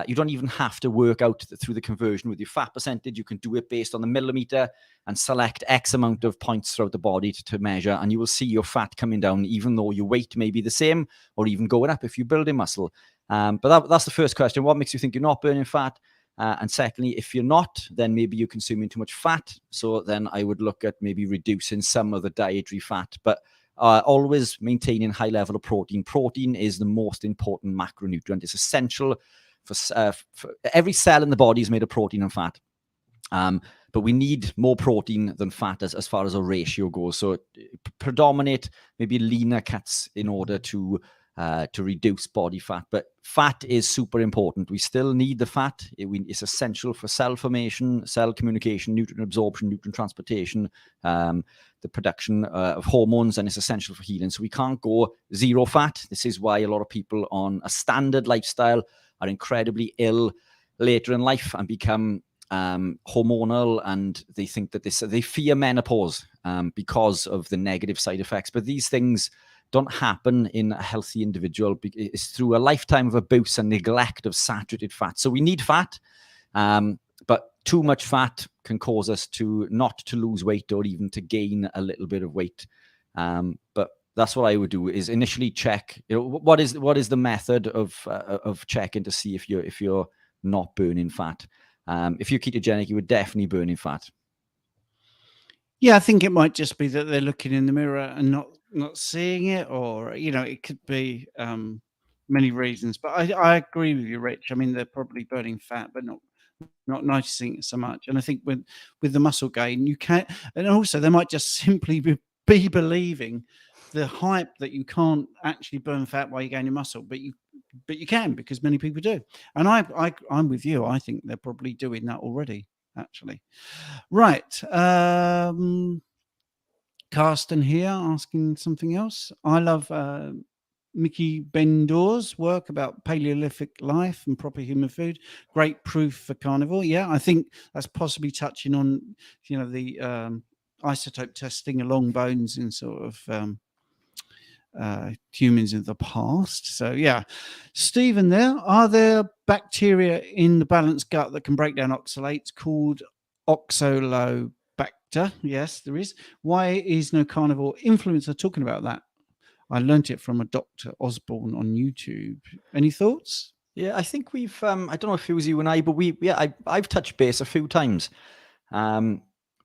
Speaker 2: You don't even have to work out through the conversion with your fat percentage. You can do it based on the millimeter and select X amount of points throughout the body to measure, and you will see your fat coming down, even though your weight may be the same or even going up if you're building muscle. But that's the first question. What makes you think you're not burning fat? And secondly, if you're not, then maybe you're consuming too much fat. So then I would look at maybe reducing some of the dietary fat, but always maintaining high level of protein. Protein is the most important macronutrient. It's essential for every cell in the body is made of protein and fat. But we need more protein than fat as far as a ratio goes. So predominate maybe leaner cuts in order to reduce body fat. But fat is super important. We still need the fat. It's essential for cell formation, cell communication, nutrient absorption, nutrient transportation, the production of hormones, and it's essential for healing. So we can't go zero fat. This is why a lot of people on a standard lifestyle are incredibly ill later in life and become hormonal, and they think that they fear menopause because of the negative side effects. But these things don't happen in a healthy individual. It's through a lifetime of abuse and neglect of saturated fat. So we need fat, but too much fat can cause us to not to lose weight or even to gain a little bit of weight. But that's what I would do: is initially check. What is the method of checking to see if you're not burning fat. If you're ketogenic, you were definitely burning fat.
Speaker 1: Yeah, I think it might just be that they're looking in the mirror and not seeing it, or it could be many reasons. But I agree with you, Rich. I mean, they're probably burning fat, but not noticing it so much. And I think with the muscle gain, you can't, and also they might just simply be believing the hype that you can't actually burn fat while you're gaining muscle, but you can, because many people do. And I'm with you. I think they're probably doing that already, actually. Right. Carsten here asking something else. I love Mickey Bendor's work about Paleolithic life and proper human food. Great proof for carnivore. Yeah, I think that's possibly touching on, the isotope testing along bones in sort of humans in the past. So yeah, Stephen, are there bacteria in the balanced gut that can break down oxalates called oxalobacter? Yes, there is. Why is no carnivore influencer talking about that? I learnt it from a Dr. Osborne on YouTube. Any thoughts?
Speaker 2: Yeah, I think we've. I don't know if it was you and I, but I've touched base a few times.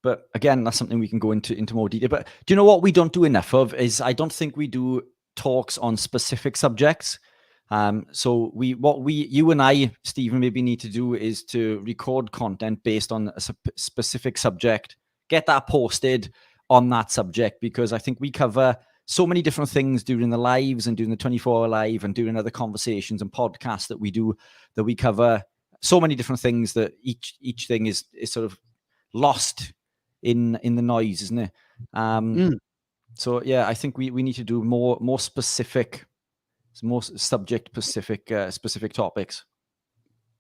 Speaker 2: But again, that's something we can go into more detail. But do you know what we don't do enough of is I don't think we do talks on specific subjects. So you and I, Stephen, maybe need to do is to record content based on a specific subject, get that posted on that subject, because I think we cover so many different things during the lives and during the 24-hour live and during other conversations and podcasts that we do, that we cover so many different things that each thing is sort of lost in the noise, isn't it? So yeah, I think we need to do more specific, more subject specific topics.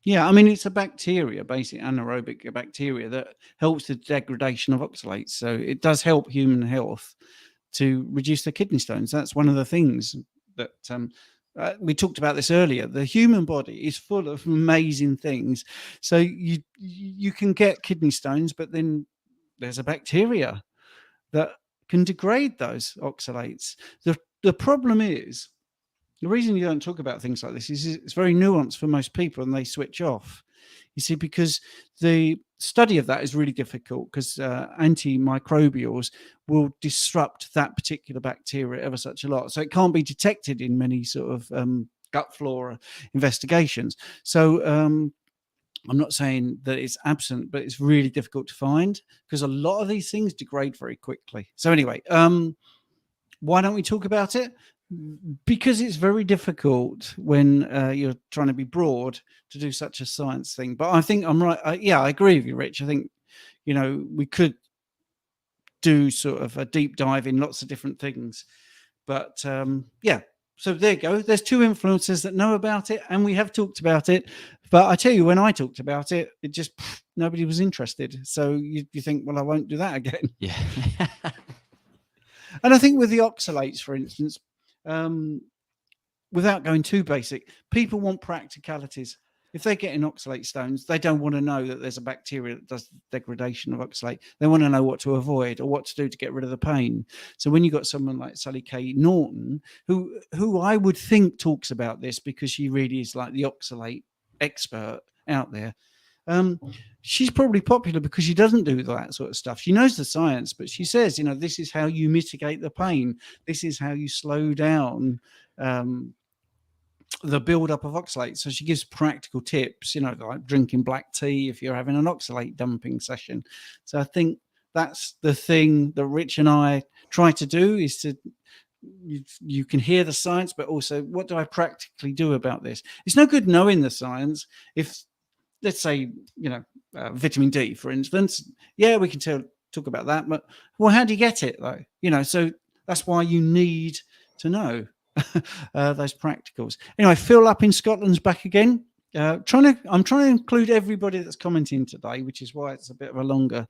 Speaker 1: Yeah, I mean, it's a bacteria, basic anaerobic bacteria that helps the degradation of oxalates. So it does help human health to reduce the kidney stones. That's one of the things that we talked about this earlier. The human body is full of amazing things. So you can get kidney stones, but then there's a bacteria that can degrade those oxalates. The the problem is, the reason you don't talk about things like this is it's very nuanced for most people and they switch off. You see, because the study of that is really difficult because antimicrobials will disrupt that particular bacteria ever such a lot. So it can't be detected in many sort of gut flora investigations. So I'm not saying that it's absent, but it's really difficult to find because a lot of these things degrade very quickly. So anyway, why don't we talk about it? Because it's very difficult when you're trying to be broad to do such a science thing. But I think I'm right. Yeah, I agree with you, Rich. I think, we could do sort of a deep dive in lots of different things. But yeah, so there you go. There's two influencers that know about it, and we have talked about it. But I tell you, when I talked about it, it just nobody was interested. So you think, well, I won't do that again.
Speaker 2: Yeah.
Speaker 1: And I think with the oxalates, for instance, without going too basic, people want practicalities. If they're getting oxalate stones, they don't want to know that there's a bacteria that does degradation of oxalate. They want to know what to avoid or what to do to get rid of the pain. So when you've got someone like Sally K. Norton, who I would think talks about this because she really is like the oxalate expert out there, she's probably popular because she doesn't do that sort of stuff. She knows the science, but she says, this is how you mitigate the pain. This is how you slow down the buildup of oxalate. So she gives practical tips, like drinking black tea if you're having an oxalate dumping session. So I think that's the thing that Rich and I try to do is to you can hear the science, but also what do I practically do about this? It's no good knowing the science if, let's say, vitamin D, for instance. Yeah, we can talk about that, but well, how do you get it though? So that's why you need to know those practicals. Anyway, Phil up in Scotland's back again. I'm trying to include everybody that's commenting today, which is why it's a bit of a longer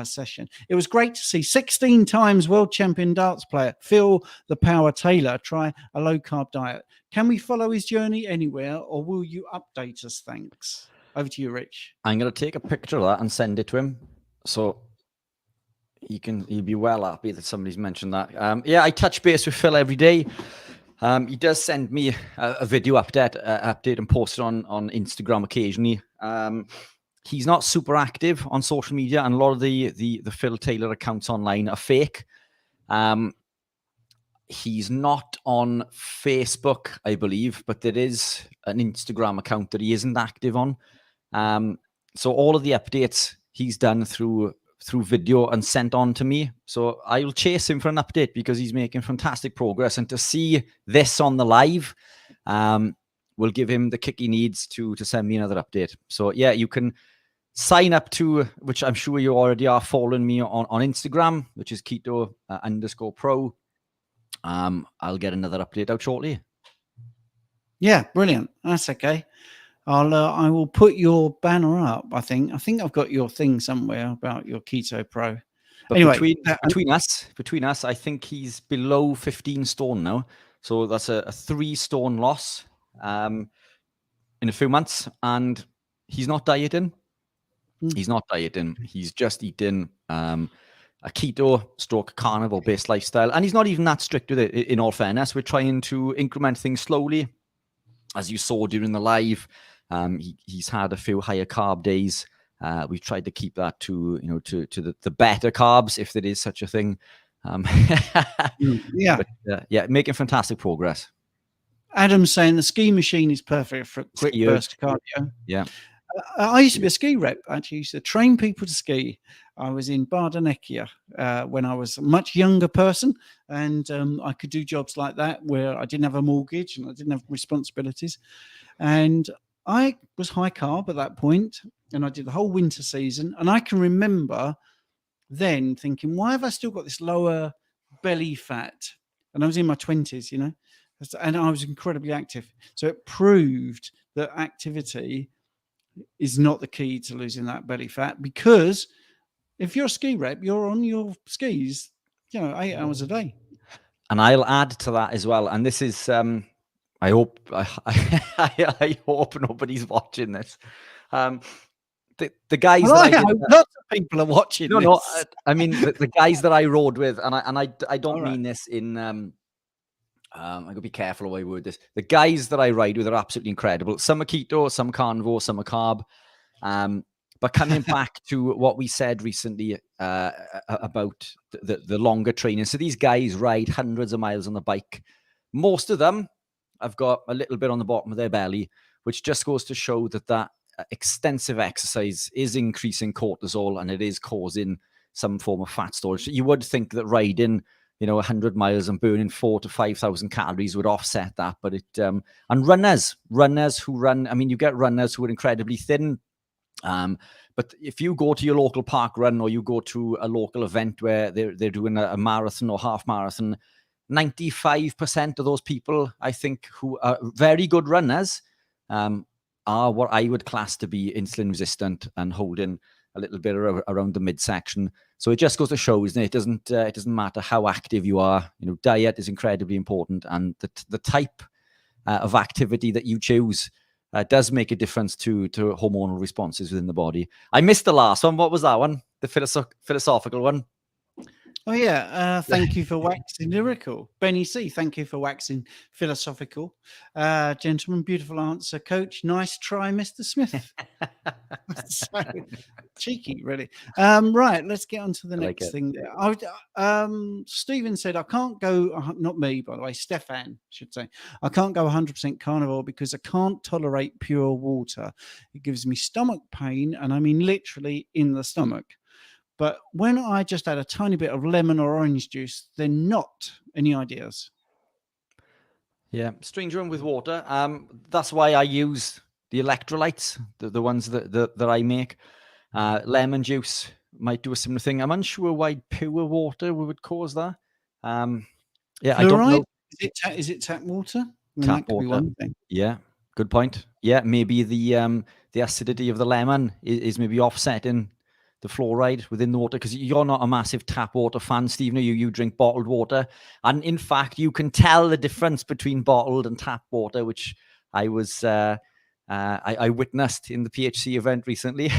Speaker 1: session. It was great to see 16 times world champion darts player Phil the Power Taylor try a low carb diet. Can we follow his journey anywhere, or will you update us? Thanks. Over to you, Rich.
Speaker 2: I'm going to take a picture of that and send it to him. So he'll be well happy that somebody's mentioned that. Yeah, I touch base with Phil every day. He does send me a video update and post it on Instagram occasionally. He's not super active on social media, and a lot of the Phil Taylor accounts online are fake. He's not on Facebook, I believe, but there is an Instagram account that he isn't active on. So all of the updates he's done through video and sent on to me. So I'll chase him for an update because he's making fantastic progress. And to see this on the live will give him the kick he needs to send me another update. So yeah, you can sign up to, which I'm sure you already are, following me on Instagram, which is Keto _pro. I'll get another update out shortly.
Speaker 1: Yeah, brilliant. That's okay. I will put your banner up. I think I've got your thing somewhere about your Keto Pro.
Speaker 2: But
Speaker 1: anyway,
Speaker 2: between us, I think he's below 15 stone now. So that's a 3 stone loss in a few months. And he's not dieting. He's not dieting. He's just eating a keto / carnivore based lifestyle. And he's not even that strict with it, in all fairness. We're trying to increment things slowly. As you saw during the live, he's had a few higher carb days. We've tried to keep that to the better carbs, if there is such a thing.
Speaker 1: Yeah.
Speaker 2: But, yeah, making fantastic progress.
Speaker 1: Adam's saying the ski machine is perfect for a quick burst cardio.
Speaker 2: Yeah.
Speaker 1: I used to be a ski rep. Actually, I used to train people to ski. I was in Bardonecchia when I was a much younger person, and I could do jobs like that where I didn't have a mortgage and I didn't have responsibilities. And I was high carb at that point, and I did the whole winter season. And I can remember then thinking, why have I still got this lower belly fat? And I was in my 20s, and I was incredibly active. So it proved that activity is not the key to losing that belly fat, because if you're a ski rep, you're on your skis, 8 hours a day.
Speaker 2: And I'll add to that as well. And this is, I hope nobody's watching this. The guys
Speaker 1: lots of people are watching.
Speaker 2: No, I mean the guys that I rode with, and I don't mean this in I gotta be careful how I word this. The guys that I ride with are absolutely incredible. Some are keto, some carnivore, some are carb. But coming back to what we said recently about the longer training. So these guys ride hundreds of miles on the bike. Most of them have got a little bit on the bottom of their belly, which just goes to show that extensive exercise is increasing cortisol and it is causing some form of fat storage. You would think that riding 100 miles and burning 4,000 to 5,000 calories would offset that. But and runners who run, I mean, you get runners who are incredibly thin. But if you go to your local park run or you go to a local event where they're doing a marathon or half marathon, 95% of those people, I think, who are very good runners, are what I would class to be insulin resistant and holding a little bit around the midsection. So it just goes to show, isn't it? It doesn't matter how active you are. Diet is incredibly important, and the type of activity that you choose does make a difference to hormonal responses within the body. I missed the last one. What was that one? The philosophical one?
Speaker 1: Oh, yeah. Thank you for waxing lyrical. Benny C, thank you for waxing philosophical. Gentlemen, beautiful answer, Coach. Nice try, Mr. Smith. So cheeky, really. Right, let's get on to the next thing. Stephen said, I can't go, not me, by the way, Stefan should say, I can't go 100% carnivore because I can't tolerate pure water. It gives me stomach pain, and I mean literally in the stomach. But when I just add a tiny bit of lemon or orange juice, then not. Any ideas?
Speaker 2: Yeah, strange one with water. That's why I use the electrolytes, the ones that I make. Lemon juice might do a similar thing. I'm unsure why pure water would cause that. Yeah, fluoride?
Speaker 1: I don't know. Is it tap water? I mean,
Speaker 2: tap
Speaker 1: that could
Speaker 2: water.
Speaker 1: Be one thing.
Speaker 2: Yeah, good point. Yeah, maybe the acidity of the lemon is maybe offsetting the fluoride within the water, because you're not a massive tap water fan, Stephen. You drink bottled water, and in fact, you can tell the difference between bottled and tap water, which I was I witnessed in the PHC event recently.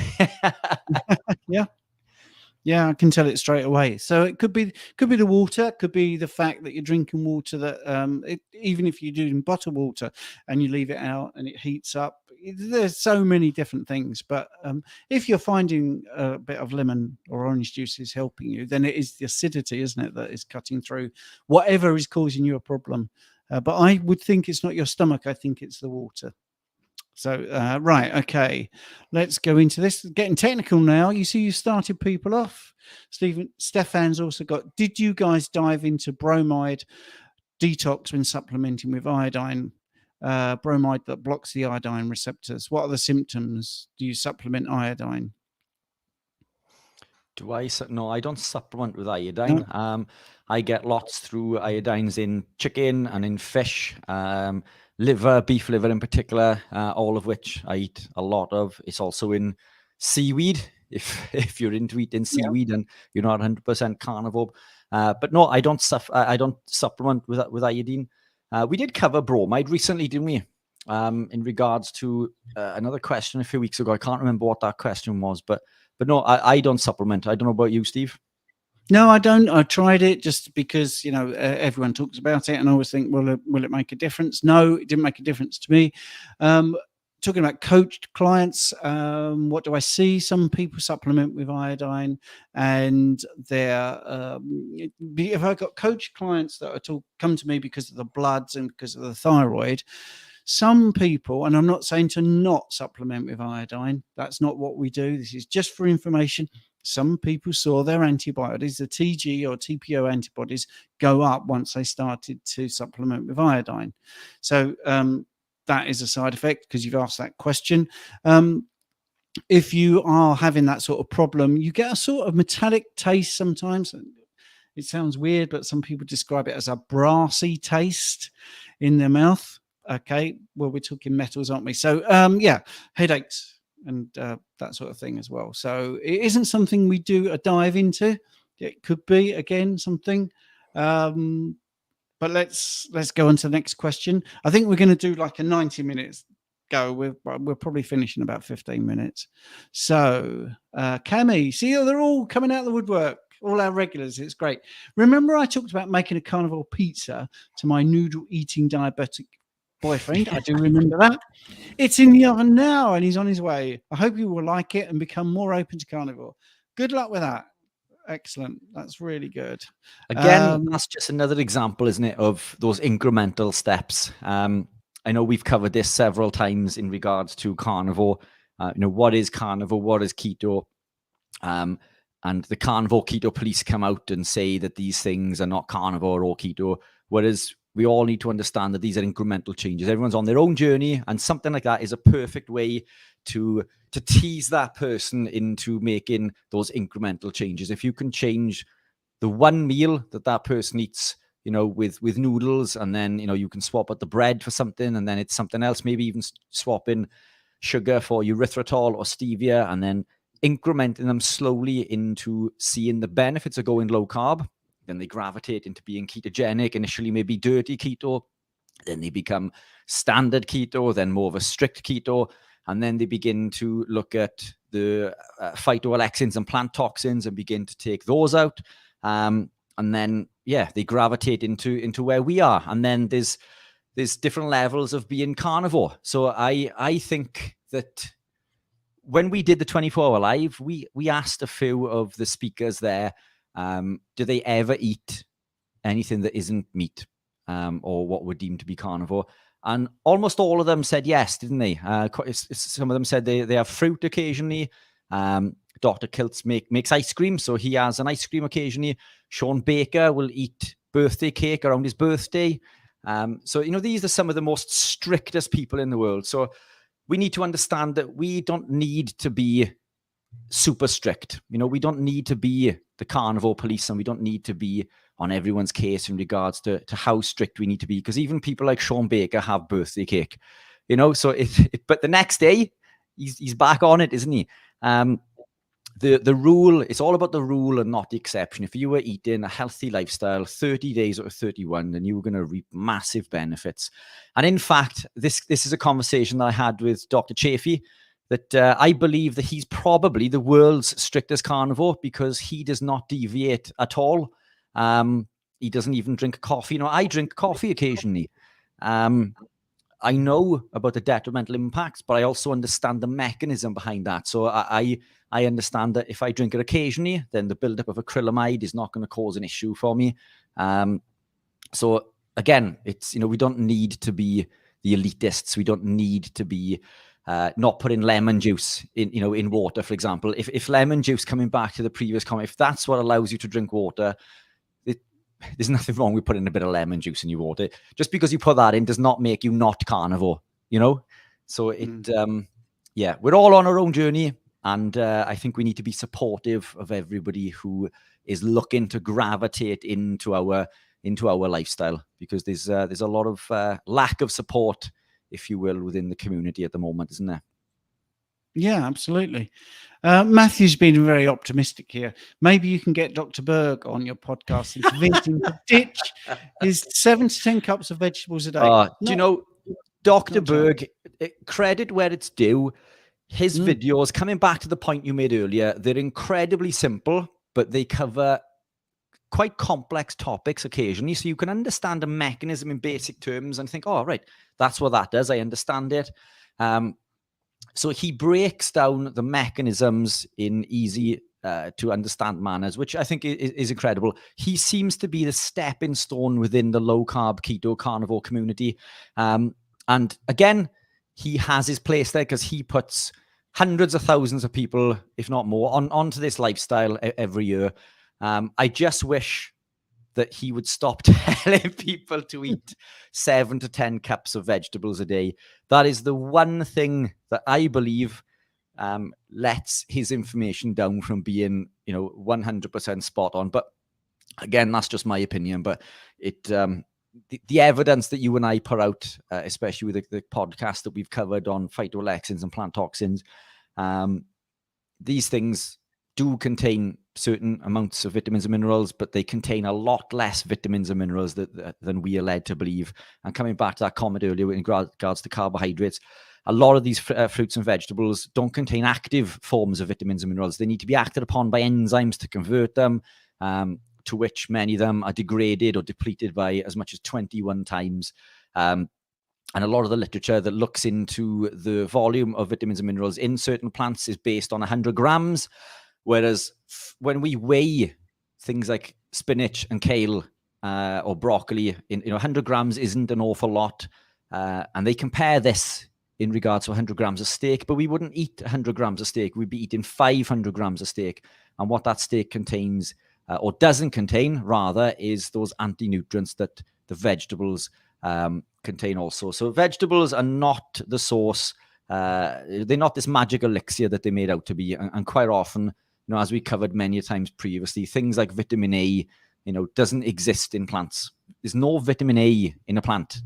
Speaker 1: Yeah, I can tell it straight away. So it could be the water, could be the fact that you're drinking water that even if you're doing bottled water and you leave it out and it heats up. There's so many different things. But if you're finding a bit of lemon or orange juice is helping you, then it is the acidity, isn't it, that is cutting through whatever is causing you a problem. But I would think it's not your stomach. I think it's the water. So, right, okay, let's go into this. Getting technical now. You see, you started people off. Stefan's also got, did you guys dive into bromide detox when supplementing with iodine? Bromide that blocks the iodine receptors. What are the symptoms? Do you supplement iodine?
Speaker 2: No, I don't supplement with iodine. No. I get lots through iodines in chicken and in fish. Liver, beef liver in particular, all of which I eat a lot of. It's also in seaweed, if you're into eating seaweed and you're not 100% carnivore. But no, I don't supplement with iodine. We did cover bromide recently, didn't we? In regards to another question a few weeks ago. I can't remember what that question was, but no, I don't supplement. I don't know about you, Steve.
Speaker 1: No, I don't. I tried it just because, everyone talks about it, and I always think, will it make a difference? No, it didn't make a difference to me. Talking about coached clients, what do I see? Some people supplement with iodine, and if I've got coached clients that come to me because of the bloods and because of the thyroid, some people, and I'm not saying to not supplement with iodine, that's not what we do. This is just for information. Some people saw their antibodies, the TG or TPO antibodies, go up once they started to supplement with iodine. So that is a side effect, because you've asked that question. If you are having that sort of problem, you get a sort of metallic taste sometimes. It sounds weird, but some people describe it as a brassy taste in their mouth. Okay, well, we're talking metals, aren't we? So headaches and that sort of thing as well. So it isn't something we do a dive into. It could be, again, something. But let's go on to the next question. I think we're going to do like a 90 minutes go. We're probably finishing about 15 minutes. So Cami, see, they're all coming out of the woodwork. all our regulars. It's great. Remember, I talked about making a carnivore pizza to my noodle eating diabetic boyfriend. I do remember that. It's in the oven now, and he's on his way. I hope you will like it and become more open to carnivore. Good luck with that. Excellent. That's really good.
Speaker 2: Again, that's just another example, isn't it, of those incremental steps. I know we've covered this several times in regards to carnivore. What is carnivore? What is keto? And the carnivore keto police come out and say that these things are not carnivore or keto, whereas we all need to understand that these are incremental changes. Everyone's on their own journey, and something like that is a perfect way to tease that person into making those incremental changes. If you can change the one meal that person eats, with noodles, and then, you can swap out the bread for something, and then it's something else, maybe even swapping sugar for erythritol or stevia, and then incrementing them slowly into seeing the benefits of going low carb. Then they gravitate into being ketogenic, initially maybe dirty keto, then they become standard keto, then more of a strict keto, and then they begin to look at the phytoalexins and plant toxins and begin to take those out. And then, they gravitate into where we are. And then there's different levels of being carnivore. So I think that when we did the 24-hour live, we asked a few of the speakers there, do they ever eat anything that isn't meat, or what would deem to be carnivore? And almost all of them said yes, didn't they? Some of them said they have fruit occasionally. Dr. Kiltz makes ice cream, so he has an ice cream occasionally. Sean Baker will eat birthday cake around his birthday. So, these are some of the most strictest people in the world. So we need to understand that we don't need to be super strict. We don't need to be the carnivore police, and we don't need to be on everyone's case in regards to how strict we need to be, because even people like Sean Baker have birthday cake, so but the next day he's back on it, isn't he? The rule, it's all about the rule and not the exception. If you were eating a healthy lifestyle 30 days out of 31, then you were going to reap massive benefits. And in fact, this is a conversation that I had with Dr. Chafee, that I believe that he's probably the world's strictest carnivore, because he does not deviate at all. He doesn't even drink coffee. I drink coffee occasionally. I know about the detrimental impacts, but I also understand the mechanism behind that. So I understand that if I drink it occasionally, then the buildup of acrylamide is not going to cause an issue for me. So again, it's, we don't need to be the elitists. We don't need to be not putting lemon juice in water, for example. If lemon juice, coming back to the previous comment, if that's what allows you to drink water, there's nothing wrong with putting a bit of lemon juice in your water. Just because you put that in does not make you not carnivore, So we're all on our own journey. And I think we need to be supportive of everybody who is looking to gravitate into our lifestyle, because there's a lot of lack of support, if you will, within the community at the moment, isn't there?
Speaker 1: Yeah, absolutely. Matthew's been very optimistic here. Maybe you can get Dr. Berg on your podcast and convince him to ditch his 7 to 10 cups of vegetables a day.
Speaker 2: Do you know, Dr. Berg, credit where it's due. His videos, coming back to the point you made earlier, they're incredibly simple, but they cover quite complex topics occasionally. So you can understand a mechanism in basic terms and think, oh, right, that's what that does. I understand it. So he breaks down the mechanisms in easy to understand manners, which I think is incredible. He seems to be the stepping stone within the low carb keto carnivore community. And again, he has his place there because he puts hundreds of thousands of people, if not more, onto this lifestyle every year. I just wish that he would stop telling people to eat 7 to 10 cups of vegetables a day. That is the one thing that I believe lets his information down from being, 100% spot on. But again, that's just my opinion. But the evidence that you and I put out, especially with the podcast that we've covered on phytoalexins and plant toxins, these things do contain certain amounts of vitamins and minerals, but they contain a lot less vitamins and minerals than we are led to believe. And coming back to that comment earlier in regards to carbohydrates, a lot of these fruits and vegetables don't contain active forms of vitamins and minerals. They need to be acted upon by enzymes to convert them. to which many of them are degraded or depleted by as much as 21 times. And a lot of the literature that looks into the volume of vitamins and minerals in certain plants is based on 100 grams, whereas when we weigh things like spinach and kale or broccoli, 100 grams isn't an awful lot. And they compare this in regards to 100 grams of steak, but we wouldn't eat 100 grams of steak. We'd be eating 500 grams of steak. And what that steak contains, or doesn't contain, rather, is those anti-nutrients that the vegetables contain also. So vegetables are not the source. They're not this magic elixir that they're made out to be. And quite often, as we covered many times previously, things like vitamin A, doesn't exist in plants. There's no vitamin A in a plant.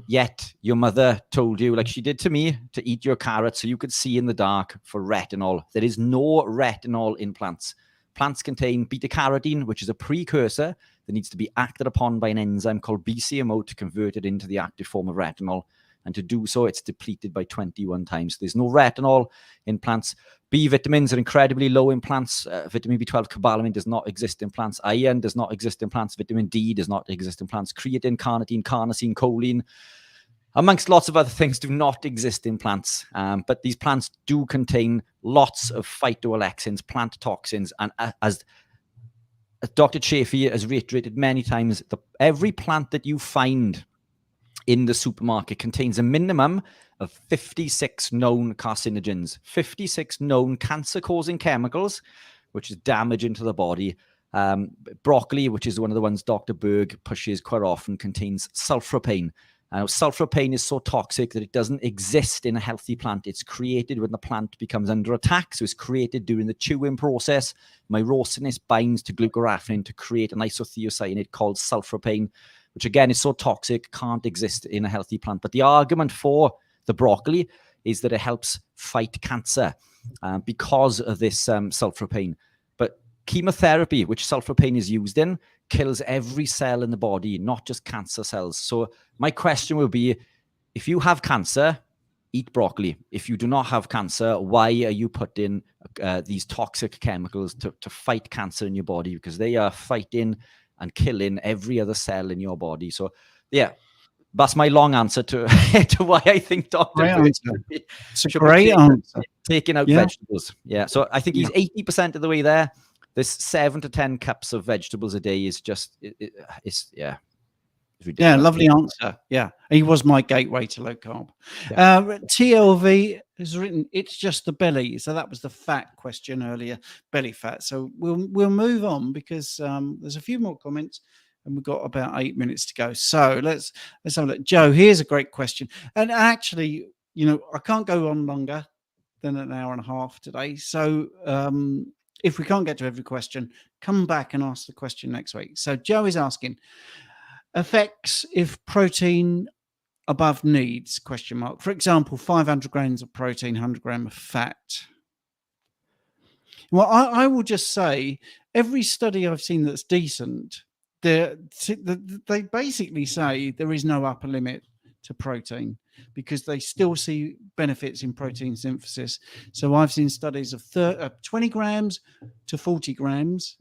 Speaker 2: Yet your mother told you, like she did to me, to eat your carrots so you could see in the dark for retinol. There is no retinol in plants. Plants contain beta-carotene, which is a precursor that needs to be acted upon by an enzyme called BCMO to convert it into the active form of retinol. And to do so, it's depleted by 21 times. There's no retinol in plants. B vitamins are incredibly low in plants. Vitamin B12 cobalamin does not exist in plants. Iron does not exist in plants. Vitamin D does not exist in plants. Creatine, carnitine, carnosine, choline, amongst lots of other things, do not exist in plants. But these plants do contain lots of phytoalexins, plant toxins. And as Dr. Chaffee has reiterated many times, every plant that you find in the supermarket contains a minimum of 56 known carcinogens, 56 known cancer-causing chemicals, which is damaging to the body. Broccoli, which is one of the ones Dr. Berg pushes quite often, contains sulforaphane. Sulforaphane is so toxic that it doesn't exist in a healthy plant. It's created when the plant becomes under attack. So it's created during the chewing process. Myrosinase binds to glucoraphanin to create an isothiocyanate called sulforaphane, which again is so toxic, can't exist in a healthy plant. But the argument for the broccoli is that it helps fight cancer because of this sulforaphane. But chemotherapy, which sulforaphane is used in, kills every cell in the body, not just cancer cells. So my question would be, if you have cancer, eat broccoli. If you do not have cancer, why are you putting these toxic chemicals to fight cancer in your body? Because they are fighting and killing every other cell in your body. So, yeah, that's my long answer to why I think Dr.
Speaker 1: It's a great answer.
Speaker 2: Taking out vegetables. Yeah, so I think he's 80% of the way there. This 7 to 10 cups of vegetables a day is just, it's ridiculous.
Speaker 1: Yeah, lovely answer. Yeah, he was my gateway to low carb. Yeah. TLV has written, it's just the belly. So that was the fat question earlier, belly fat. So we'll move on because there's a few more comments and we've got about 8 minutes to go. So let's have a look. Joe, here's a great question. And actually, I can't go on longer than an hour and a half today. So if we can't get to every question, come back and ask the question next week. So Joe is asking, effects if protein above needs, question mark. For example, 500 grams of protein, 100 grams of fat. Well, I will just say every study I've seen that's decent, they basically say there is no upper limit to protein because they still see benefits in protein synthesis. So I've seen studies of 20 grams to 40 grams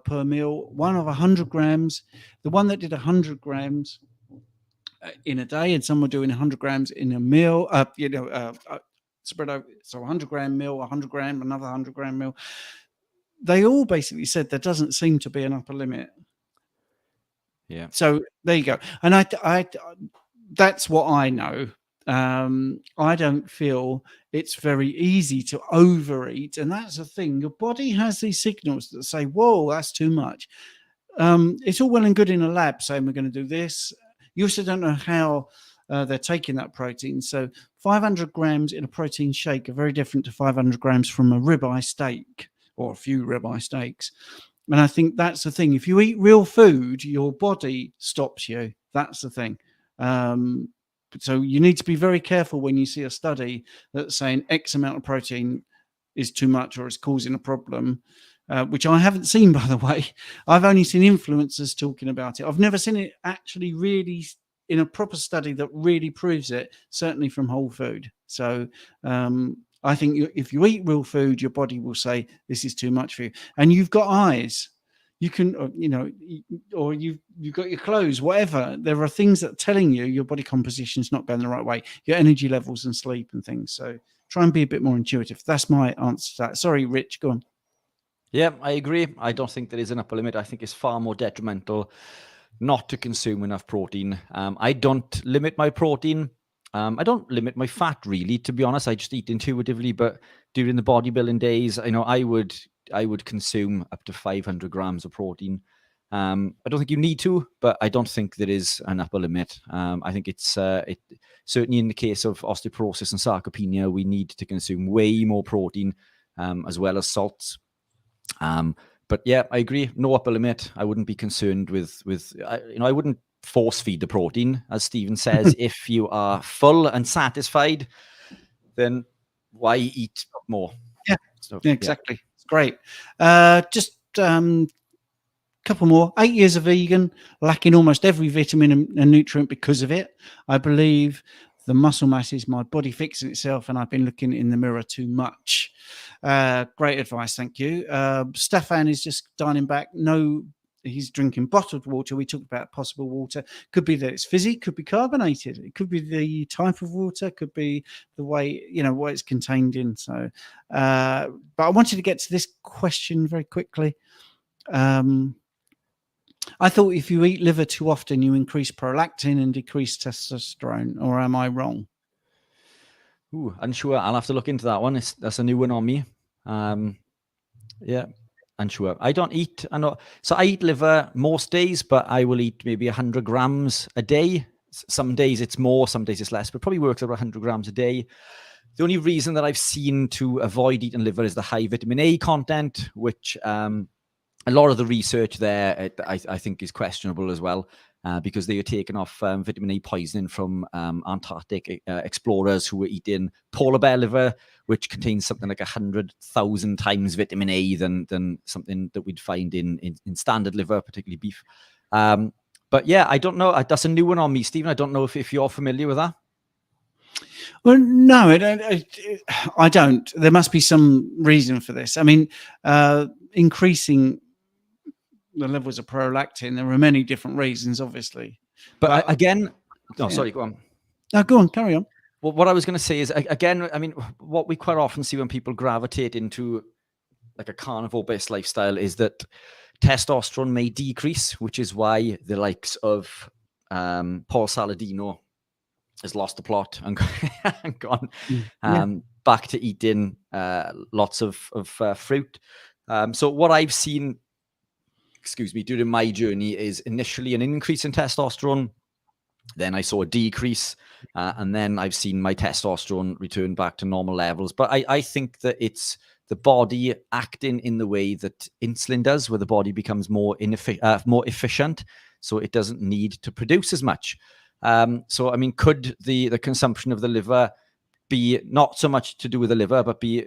Speaker 1: per meal, one of 100 grams. The one that did 100 grams in a day, and some were doing 100 grams in a meal, spread over. So 100 gram meal, 100 gram, another 100 gram meal. They all basically said there doesn't seem to be an upper limit.
Speaker 2: Yeah.
Speaker 1: So there you go. And I that's what I know. I don't feel it's very easy to overeat, and that's the thing. Your body has these signals that say, "Whoa, that's too much." It's all well and good in a lab saying we're going to do this. You also don't know how they're taking that protein. So 500 grams in a protein shake are very different to 500 grams from a ribeye steak or a few ribeye steaks. And I think that's the thing. If you eat real food, your body stops you. That's the thing. So you need to be very careful when you see a study that's saying X amount of protein is too much or is causing a problem, which I haven't seen, by the way. I've only seen influencers talking about it. I've never seen it actually really in a proper study that really proves it, certainly from whole food. So I think if you eat real food, your body will say this is too much for you. And you've got eyes. You can, or you've got your clothes, whatever. There are things that are telling you your body composition is not going the right way, your energy levels and sleep and things. So try and be a bit more intuitive. That's my answer to that. Sorry, Rich, go on.
Speaker 2: Yeah, I agree. I don't think there is an upper limit. I think it's far more detrimental not to consume enough protein. I don't limit my protein. I don't limit my fat really, to be honest. I just eat intuitively. But during the bodybuilding days, I would consume up to 500 grams of protein. I don't think you need to, but I don't think there is an upper limit. I think it's certainly in the case of osteoporosis and sarcopenia, we need to consume way more protein as well as salts. But yeah, I agree. No upper limit. I wouldn't be concerned with I wouldn't force feed the protein, as Stephen says. If you are full and satisfied, then why eat more?
Speaker 1: Yeah,
Speaker 2: So,
Speaker 1: exactly. It's great. Just couple more. 8 years of vegan, lacking almost every vitamin and nutrient because of it. I believe the muscle mass is my body fixing itself, and I've been looking in the mirror too much. Great advice, thank you. Stefan is just dining back. No, he's drinking bottled water. We talked about possible water. Could be that it's fizzy, could be carbonated. It could be the type of water, could be the way, what it's contained in. So, but I wanted to get to this question very quickly. I thought if you eat liver too often, you increase prolactin and decrease testosterone, or am I wrong?
Speaker 2: Unsure. I'll have to look into that one. That's a new one on me. Yeah, unsure. I don't eat. So I eat liver most days, but I will eat maybe 100 grams a day. Some days it's more, some days it's less, but probably works over 100 grams a day. The only reason that I've seen to avoid eating liver is the high vitamin A content, which a lot of the research there, I think, is questionable as well, because they were taking off vitamin A poisoning from Antarctic explorers who were eating polar bear liver, which contains something like 100,000 times vitamin A than something that we'd find in standard liver, particularly beef. But yeah, I don't know. That's a new one on me, Stephen. I don't know if you're familiar with that.
Speaker 1: Well, no, I don't. There must be some reason for this. I mean, increasing the levels of prolactin, there are many different reasons, obviously.
Speaker 2: But again, sorry, go on.
Speaker 1: No, go on, carry on.
Speaker 2: Well, what I was going to say is, again, I mean, what we quite often see when people gravitate into like a carnivore-based lifestyle is that testosterone may decrease, which is why the likes of Paul Saladino has lost the plot and gone back to eating lots of fruit. So what I've seen, during my journey is initially an increase in testosterone. Then I saw a decrease, and then I've seen my testosterone return back to normal levels. But I think that it's the body acting in the way that insulin does, where the body becomes more efficient, so it doesn't need to produce as much. So, I mean, could the consumption of the liver be not so much to do with the liver, but be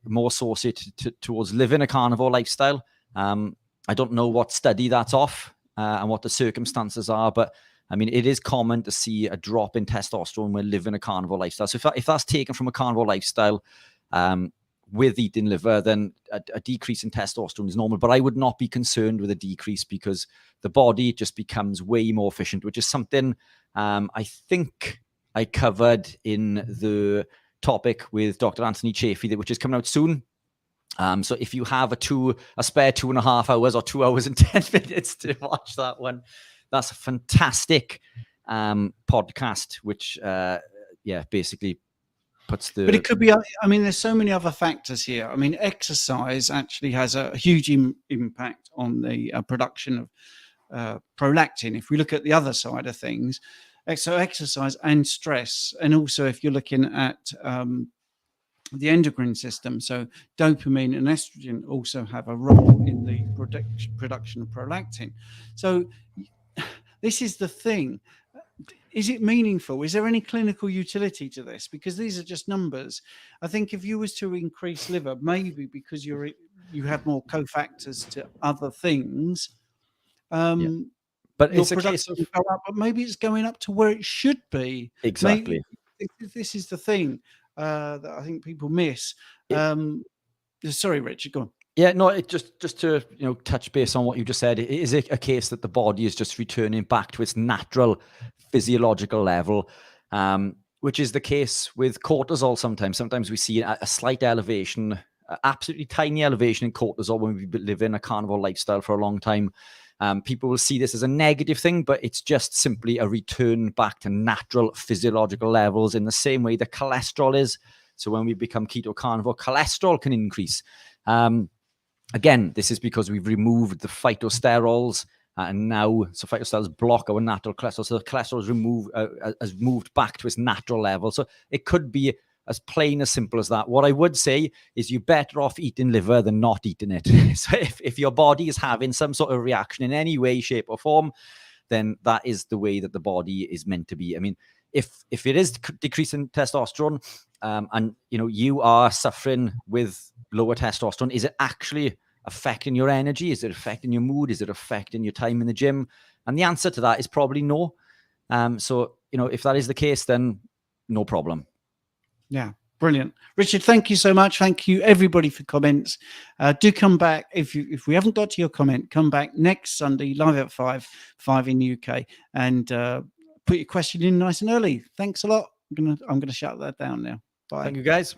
Speaker 2: more associated towards living a carnivore lifestyle? I don't know what study that's off and what the circumstances are, but I mean, it is common to see a drop in testosterone when living a carnivore lifestyle. So if that's taken from a carnivore lifestyle with eating liver, then a decrease in testosterone is normal. But I would not be concerned with a decrease because the body just becomes way more efficient, which is something I think I covered in the topic with Dr. Anthony Chaffee, which is coming out soon. So if you have a spare 2.5 hours or 2 hours and 10 minutes to watch that one, that's a fantastic podcast, which basically puts the.
Speaker 1: But it could be. I mean, there's so many other factors here. I mean, exercise actually has a huge impact on the production of prolactin. If we look at the other side of things, so exercise and stress, and also if you're looking at the endocrine system, so dopamine and estrogen also have a role in the production of prolactin. So this is the thing. Is it meaningful? Is there any clinical utility to this? Because these are just numbers. I think if you was to increase liver, maybe because you have more cofactors to other things,
Speaker 2: but it's a case of
Speaker 1: go up, but maybe it's going up to where it should be.
Speaker 2: Exactly.
Speaker 1: Maybe this is the thing that I think people miss. Sorry, Richard, go on.
Speaker 2: Yeah, no, it just to touch base on what you just said. Is it a case that the body is just returning back to its natural physiological level, which is the case with cortisol sometimes. Sometimes we see a slight elevation, absolutely tiny elevation in cortisol when we live in a carnivore lifestyle for a long time. People will see this as a negative thing, but it's just simply a return back to natural physiological levels in the same way that cholesterol is. So when we become keto carnivore, cholesterol can increase. Again, this is because we've removed the phytosterols, and now so phytosterols block our natural cholesterol. So the cholesterol has moved back to its natural level. So it could be as plain as simple as that. What I would say is you're better off eating liver than not eating it. So if your body is having some sort of reaction in any way, shape, or form, then that is the way that the body is meant to be. I mean, if it is decreasing testosterone, and you are suffering with lower testosterone, is it actually affecting your energy? Is it affecting your mood? Is it affecting your time in the gym? And the answer to that is probably no. So if that is the case, then no problem.
Speaker 1: Yeah, brilliant. Richard, thank you so much. Thank you, everybody, for comments. Do come back. If we haven't got to your comment, come back next Sunday, live at 5 in the UK, and put your question in nice and early. Thanks a lot. I'm gonna shut that down now. Bye.
Speaker 2: Thank you, guys.